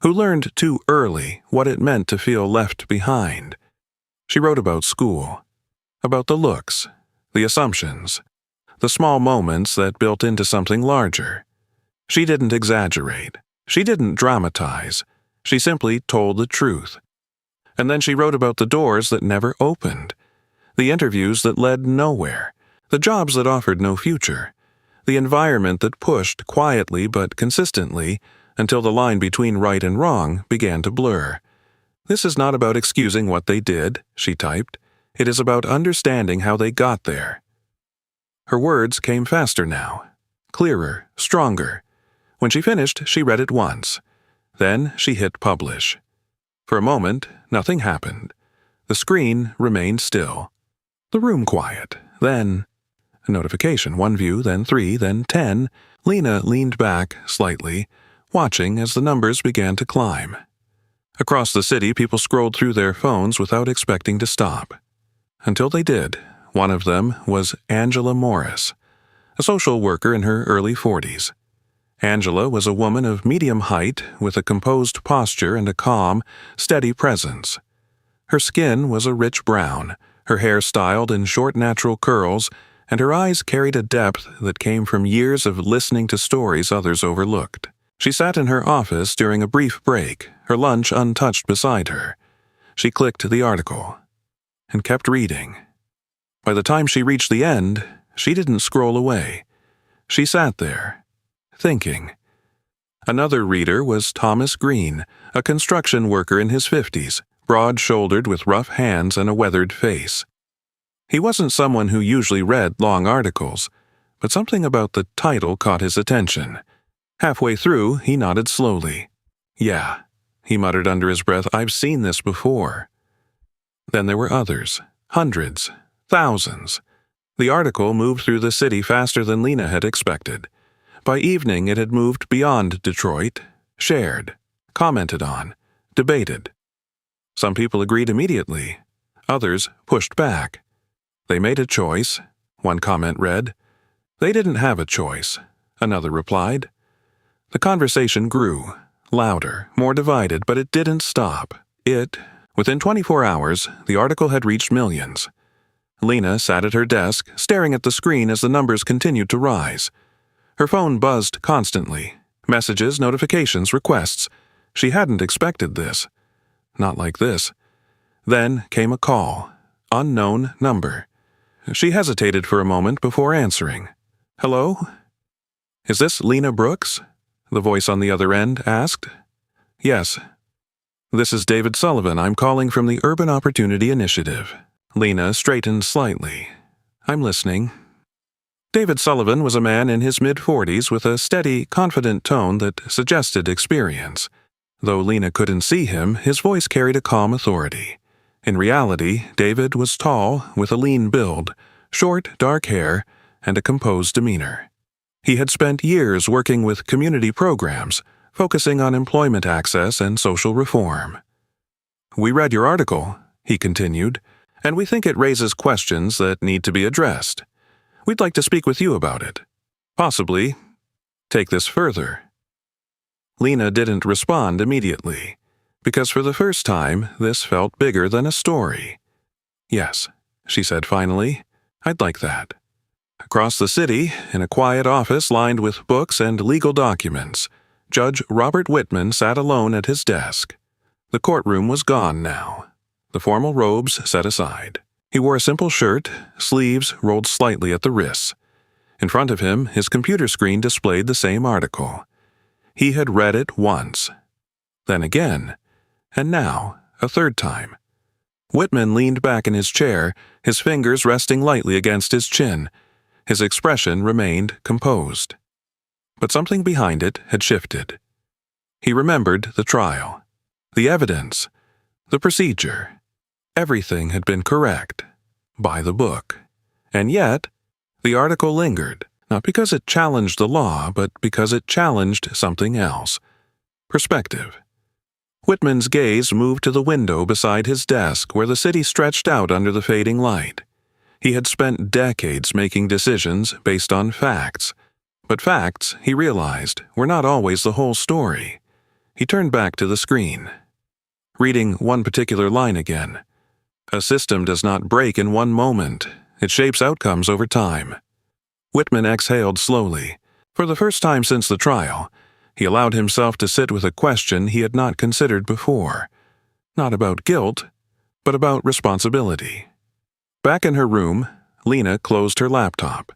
S1: who learned too early what it meant to feel left behind. She wrote about school, about the looks, the assumptions, the small moments that built into something larger. She didn't exaggerate. She didn't dramatize. She simply told the truth. And then she wrote about the doors that never opened, the interviews that led nowhere, the jobs that offered no future, the environment that pushed quietly but consistently until the line between right and wrong began to blur. This is not about excusing what they did, she typed. It is about understanding how they got there. Her words came faster now, clearer, stronger. When she finished, she read it once. Then she hit publish. For a moment, nothing happened. The screen remained still. The room quiet. Then, a notification, 1 view, then 3, then 10. Lena leaned back slightly, watching as the numbers began to climb. Across the city, people scrolled through their phones without expecting to stop. Until they did. One of them was Angela Morris, a social worker in her early 40s. Angela was a woman of medium height with a composed posture and a calm, steady presence. Her skin was a rich brown, her hair styled in short natural curls, and her eyes carried a depth that came from years of listening to stories others overlooked. She sat in her office during a brief break, her lunch untouched beside her. She clicked the article and kept reading. By the time she reached the end, she didn't scroll away. She sat there, thinking. Another reader was Thomas Green, a construction worker in his 50s, broad-shouldered with rough hands and a weathered face. He wasn't someone who usually read long articles, but something about the title caught his attention. Halfway through, he nodded slowly. "Yeah," he muttered under his breath, "I've seen this before." Then there were others. Hundreds. Thousands. The article moved through the city faster than Lena had expected. By evening, it had moved beyond Detroit, shared, commented on, debated. Some people agreed immediately. Others pushed back. "They made a choice," one comment read. "They didn't have a choice," another replied. The conversation grew, louder, more divided, but it didn't stop. Within 24 hours, the article had reached millions. Lena sat at her desk, staring at the screen as the numbers continued to rise. Her phone buzzed constantly. Messages, notifications, requests. She hadn't expected this. Not like this. Then came a call. Unknown number. She hesitated for a moment before answering. "Hello? Is this Lena Brooks?" the voice on the other end asked. "Yes. This is David Sullivan. I'm calling from the Urban Opportunity Initiative." Lena straightened slightly. "I'm listening." David Sullivan was a man in his mid-40s with a steady, confident tone that suggested experience. Though Lena couldn't see him, his voice carried a calm authority. In reality, David was tall, with a lean build, short, dark hair, and a composed demeanor. He had spent years working with community programs, focusing on employment access and social reform. "We read your article," he continued, "and we think it raises questions that need to be addressed. We'd like to speak with you about it. Possibly take this further." Lena didn't respond immediately, because for the first time, this felt bigger than a story. "Yes," she said finally, "I'd like that." Across the city, in a quiet office lined with books and legal documents, Judge Robert Whitman sat alone at his desk. The courtroom was gone now, the formal robes set aside. He wore a simple shirt, sleeves rolled slightly at the wrists. In front of him, his computer screen displayed the same article. He had read it once, then again, and now a third time. Whitman leaned back in his chair, his fingers resting lightly against his chin. His expression remained composed. But something behind it had shifted. He remembered the trial, the evidence, the procedure. Everything had been correct, by the book. And yet, the article lingered, not because it challenged the law, but because it challenged something else. Perspective. Whitman's gaze moved to the window beside his desk where the city stretched out under the fading light. He had spent decades making decisions based on facts. But facts, he realized, were not always the whole story. He turned back to the screen, reading one particular line again. "A system does not break in one moment. It shapes outcomes over time." Whitman exhaled slowly. For the first time since the trial, he allowed himself to sit with a question he had not considered before. Not about guilt, but about responsibility. Back in her room, Lena closed her laptop.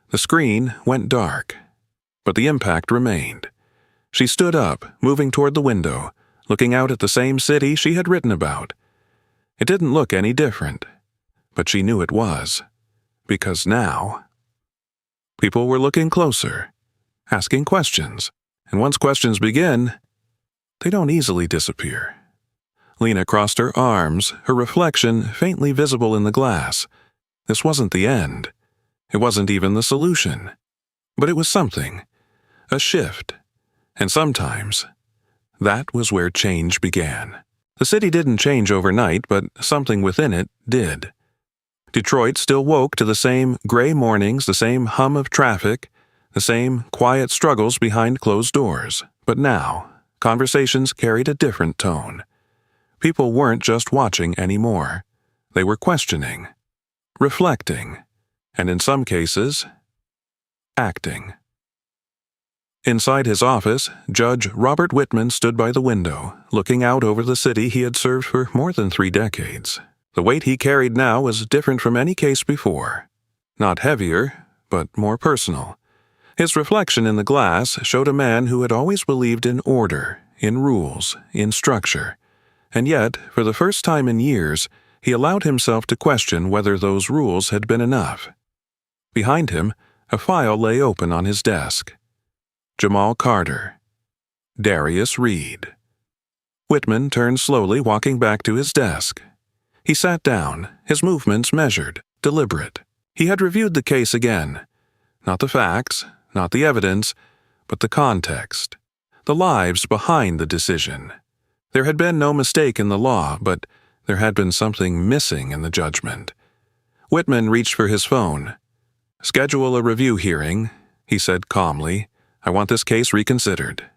S1: The screen went dark, but the impact remained. She stood up, moving toward the window, looking out at the same city she had written about. It didn't look any different, but she knew it was, because now people were looking closer, asking questions, and once questions begin, they don't easily disappear. Lena crossed her arms, her reflection faintly visible in the glass. This wasn't the end. It wasn't even the solution. But it was something, a shift. And sometimes, that was where change began. The city didn't change overnight, but something within it did. Detroit still woke to the same gray mornings, the same hum of traffic, the same quiet struggles behind closed doors. But now, conversations carried a different tone. People weren't just watching anymore. They were questioning, reflecting, and in some cases, acting. Inside his office, Judge Robert Whitman stood by the window, looking out over the city he had served for more than 3 decades. The weight he carried now was different from any case before. Not heavier, but more personal. His reflection in the glass showed a man who had always believed in order, in rules, in structure. And yet, for the first time in years, he allowed himself to question whether those rules had been enough. Behind him, a file lay open on his desk. Jamal Carter. Darius Reed. Whitman turned slowly, walking back to his desk. He sat down, his movements measured, deliberate. He had reviewed the case again. Not the facts, not the evidence, but the context, the lives behind the decision. There had been no mistake in the law, but there had been something missing in the judgment. Whitman reached for his phone. "Schedule a review hearing," he said calmly. "I want this case reconsidered."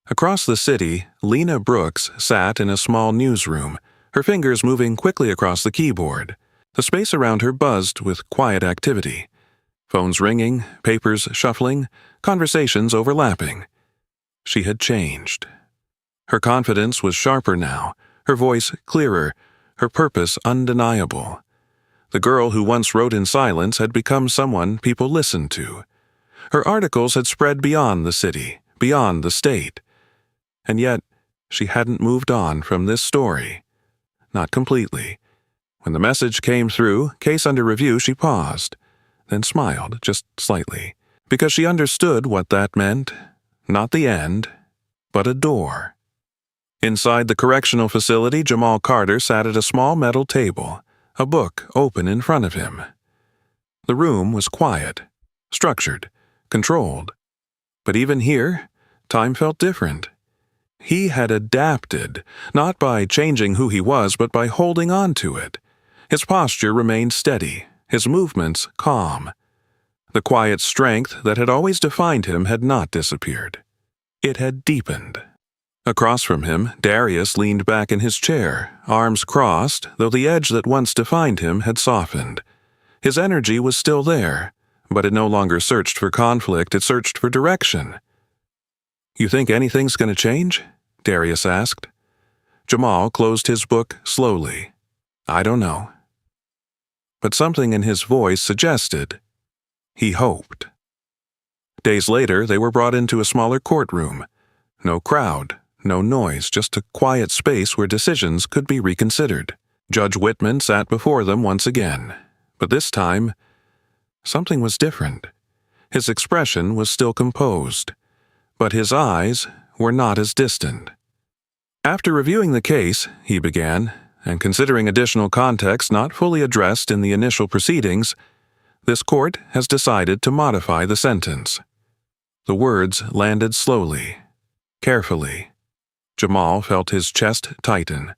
S1: Across the city, Lena Brooks sat in a small newsroom, her fingers moving quickly across the keyboard. The space around her buzzed with quiet activity. Phones ringing, papers shuffling, conversations overlapping. She had changed. Her confidence was sharper now, her voice clearer, her purpose undeniable. The girl who once wrote in silence had become someone people listened to. Her articles had spread beyond the city, beyond the state. And yet, she hadn't moved on from this story. Not completely. When the message came through, case under review, she paused, then smiled, just slightly, because she understood what that meant. Not the end, but a door. Inside the correctional facility, Jamal Carter sat at a small metal table, a book open in front of him. The room was quiet, structured, controlled. But even here, time felt different. He had adapted, not by changing who he was, but by holding on to it. His posture remained steady, his movements calm. The quiet strength that had always defined him had not disappeared. It had deepened. Across from him, Darius leaned back in his chair, arms crossed, though the edge that once defined him had softened. His energy was still there, but it no longer searched for conflict, it searched for direction. "You think anything's going to change?" Darius asked. Jamal closed his book slowly. "I don't know." But something in his voice suggested he hoped. Days later, they were brought into a smaller courtroom. No crowd, no noise, just a quiet space where decisions could be reconsidered. Judge Whitman sat before them once again. But this time, something was different. His expression was still composed, but his eyes were not as distant. "After reviewing the case," he began, "and considering additional context not fully addressed in the initial proceedings, this court has decided to modify the sentence." The words landed slowly, carefully. Jamal felt his chest tighten.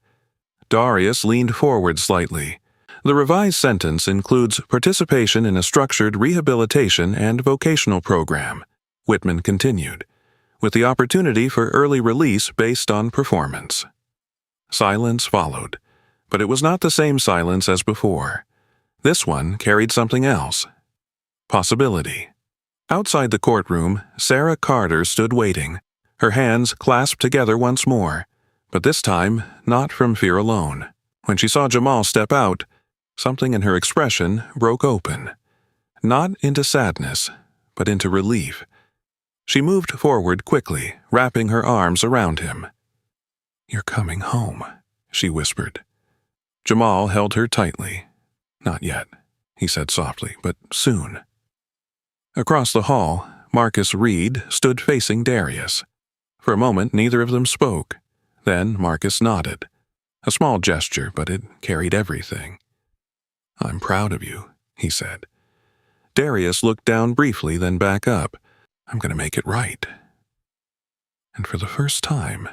S1: Darius leaned forward slightly. The revised sentence includes participation in a structured rehabilitation and vocational program, Whitman continued, with the opportunity for early release based on performance. Silence followed, but it was not the same silence as before. This one carried something else. Possibility. Outside the courtroom, Sarah Carter stood waiting, her hands clasped together once more, but this time not from fear alone. When she saw Jamal step out, something in her expression broke open. Not into sadness, but into relief. She moved forward quickly, wrapping her arms around him. "You're coming home," she whispered. Jamal held her tightly. "Not yet," he said softly, "but soon." Across the hall, Marcus Reed stood facing Darius. For a moment, neither of them spoke. Then Marcus nodded. A small gesture, but it carried everything. "I'm proud of you," he said. Darius looked down briefly, then back up. "I'm going to make it right." And for the first time,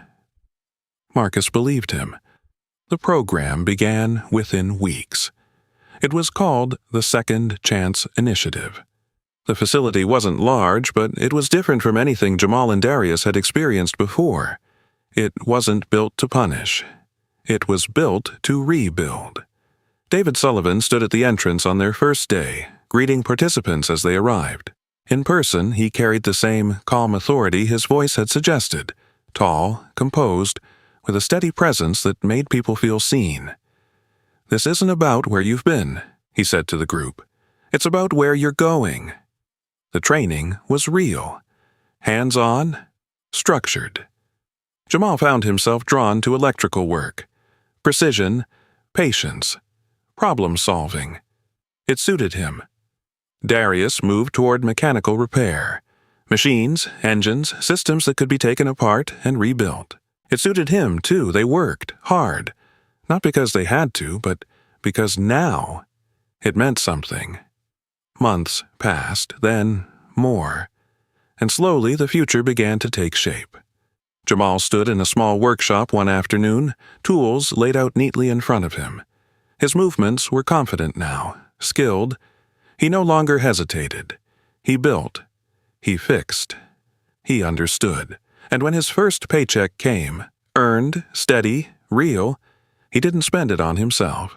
S1: Marcus believed him. The program began within weeks. It was called the Second Chance Initiative. The facility wasn't large, but it was different from anything Jamal and Darius had experienced before. It wasn't built to punish. It was built to rebuild. David Sullivan stood at the entrance on their first day, greeting participants as they arrived. In person, he carried the same calm authority his voice had suggested, tall, composed, with a steady presence that made people feel seen. "This isn't about where you've been," he said to the group. "It's about where you're going." The training was real, hands-on, structured. Jamal found himself drawn to electrical work, precision, patience, problem-solving. It suited him. Darius moved toward mechanical repair, Machines, engines, systems that could be taken apart and rebuilt. It suited him, too. They worked hard. Not because they had to, but because now it meant something. Months passed, then more. And slowly the future began to take shape. Jamal stood in a small workshop one afternoon, tools laid out neatly in front of him. His movements were confident now, skilled. He no longer hesitated. He built. He fixed. He understood. And when his first paycheck came, earned, steady, real, he didn't spend it on himself.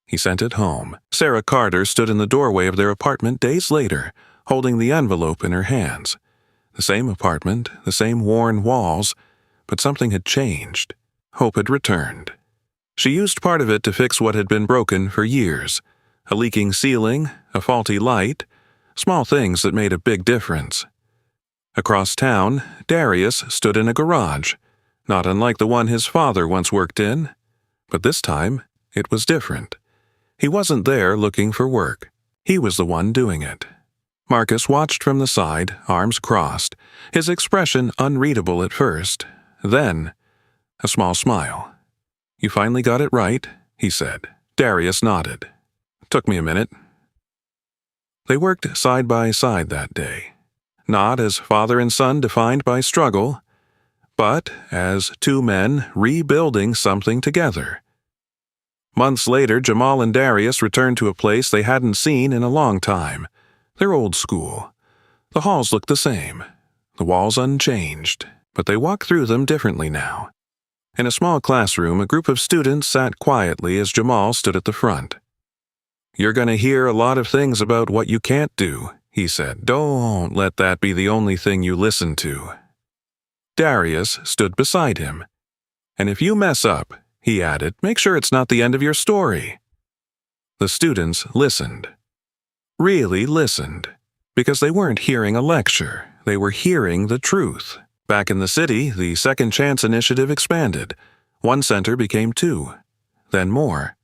S1: He sent it home. Sarah Carter stood in the doorway of their apartment days later, holding the envelope in her hands. The same apartment, the same worn walls, but something had changed. Hope had returned. She used part of it to fix what had been broken for years. A leaking ceiling, a faulty light, small things that made a big difference. Across town, Darius stood in a garage, not unlike the one his father once worked in. But this time, it was different. He wasn't there looking for work. He was the one doing it. Marcus watched from the side, arms crossed, his expression unreadable at first. Then, a small smile. "You finally got it right," he said. Darius nodded. "Took me a minute." They worked side by side that day. Not as father and son defined by struggle, but as two men rebuilding something together. Months later, Jamal and Darius returned to a place they hadn't seen in a long time. Their old school. The halls looked the same, the walls unchanged, but they walked through them differently now. In a small classroom, a group of students sat quietly as Jamal stood at the front. "You're going to hear a lot of things about what you can't do," he said. "Don't let that be the only thing you listen to." Darius stood beside him. "And if you mess up," he added, "make sure it's not the end of your story." The students listened. Really listened. Because they weren't hearing a lecture. They were hearing the truth. Back in the city, the Second Chance initiative expanded. One center became two. Then more.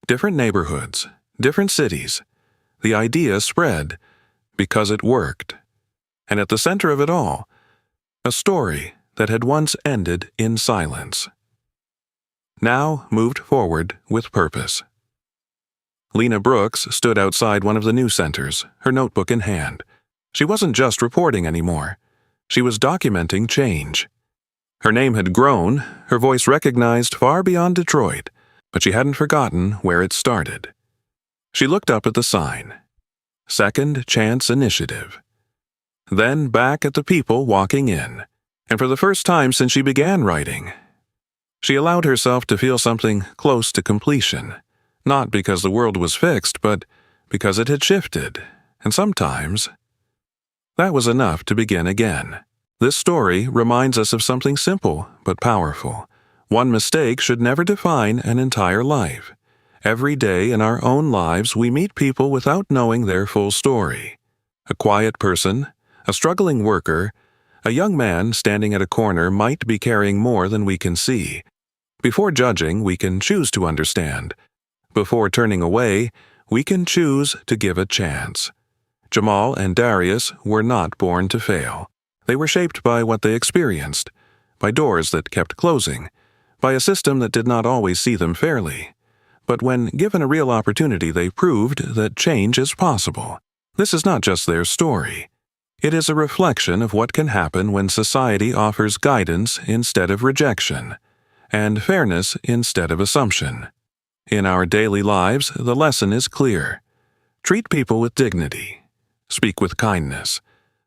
S1: Different neighborhoods. Different cities. The idea spread. Because it worked. And at the center of it all, a story that had once ended in silence. Now moved forward with purpose. Lena Brooks stood outside one of the new centers, her notebook in hand. She wasn't just reporting anymore. She was documenting change. Her name had grown, her voice recognized far beyond Detroit, but she hadn't forgotten where it started. She looked up at the sign. Second Chance Initiative. Then back at the people walking in. And for the first time since she began writing, she allowed herself to feel something close to completion. Not because the world was fixed, but because it had shifted. And sometimes, that was enough to begin again. This story reminds us of something simple but powerful. One mistake should never define an entire life. Every day in our own lives, we meet people without knowing their full story. A quiet person, a struggling worker, a young man standing at a corner might be carrying more than we can see. Before judging, we can choose to understand. Before turning away, we can choose to give a chance. Jamal and Darius were not born to fail. They were shaped by what they experienced, by doors that kept closing, by a system that did not always see them fairly. But when given a real opportunity, they proved that change is possible. This is not just their story. It is a reflection of what can happen when society offers guidance instead of rejection, and fairness instead of assumption. In our daily lives, the lesson is clear. Treat people with dignity. Speak with kindness.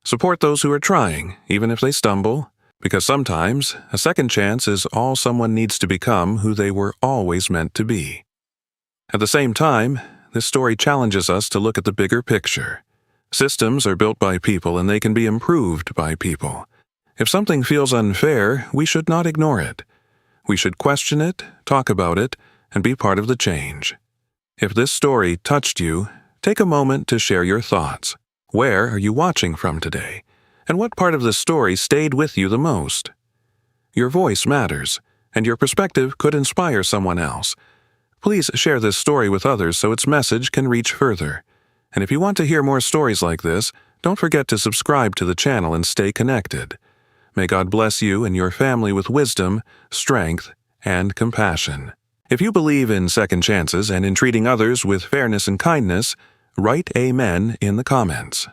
S1: Support those who are trying, even if they stumble, because sometimes a second chance is all someone needs to become who they were always meant to be. At the same time, this story challenges us to look at the bigger picture. Systems are built by people and they can be improved by people. If something feels unfair, we should not ignore it. We should question it, talk about it, and be part of the change. If this story touched you, take a moment to share your thoughts. Where are you watching from today? And what part of this story stayed with you the most? Your voice matters, and your perspective could inspire someone else. Please share this story with others so its message can reach further. And if you want to hear more stories like this, Don't forget to subscribe to the channel and stay connected. May God bless you and your family with wisdom, strength, and compassion. If you believe in second chances and in treating others with fairness and kindness, write Amen in the comments.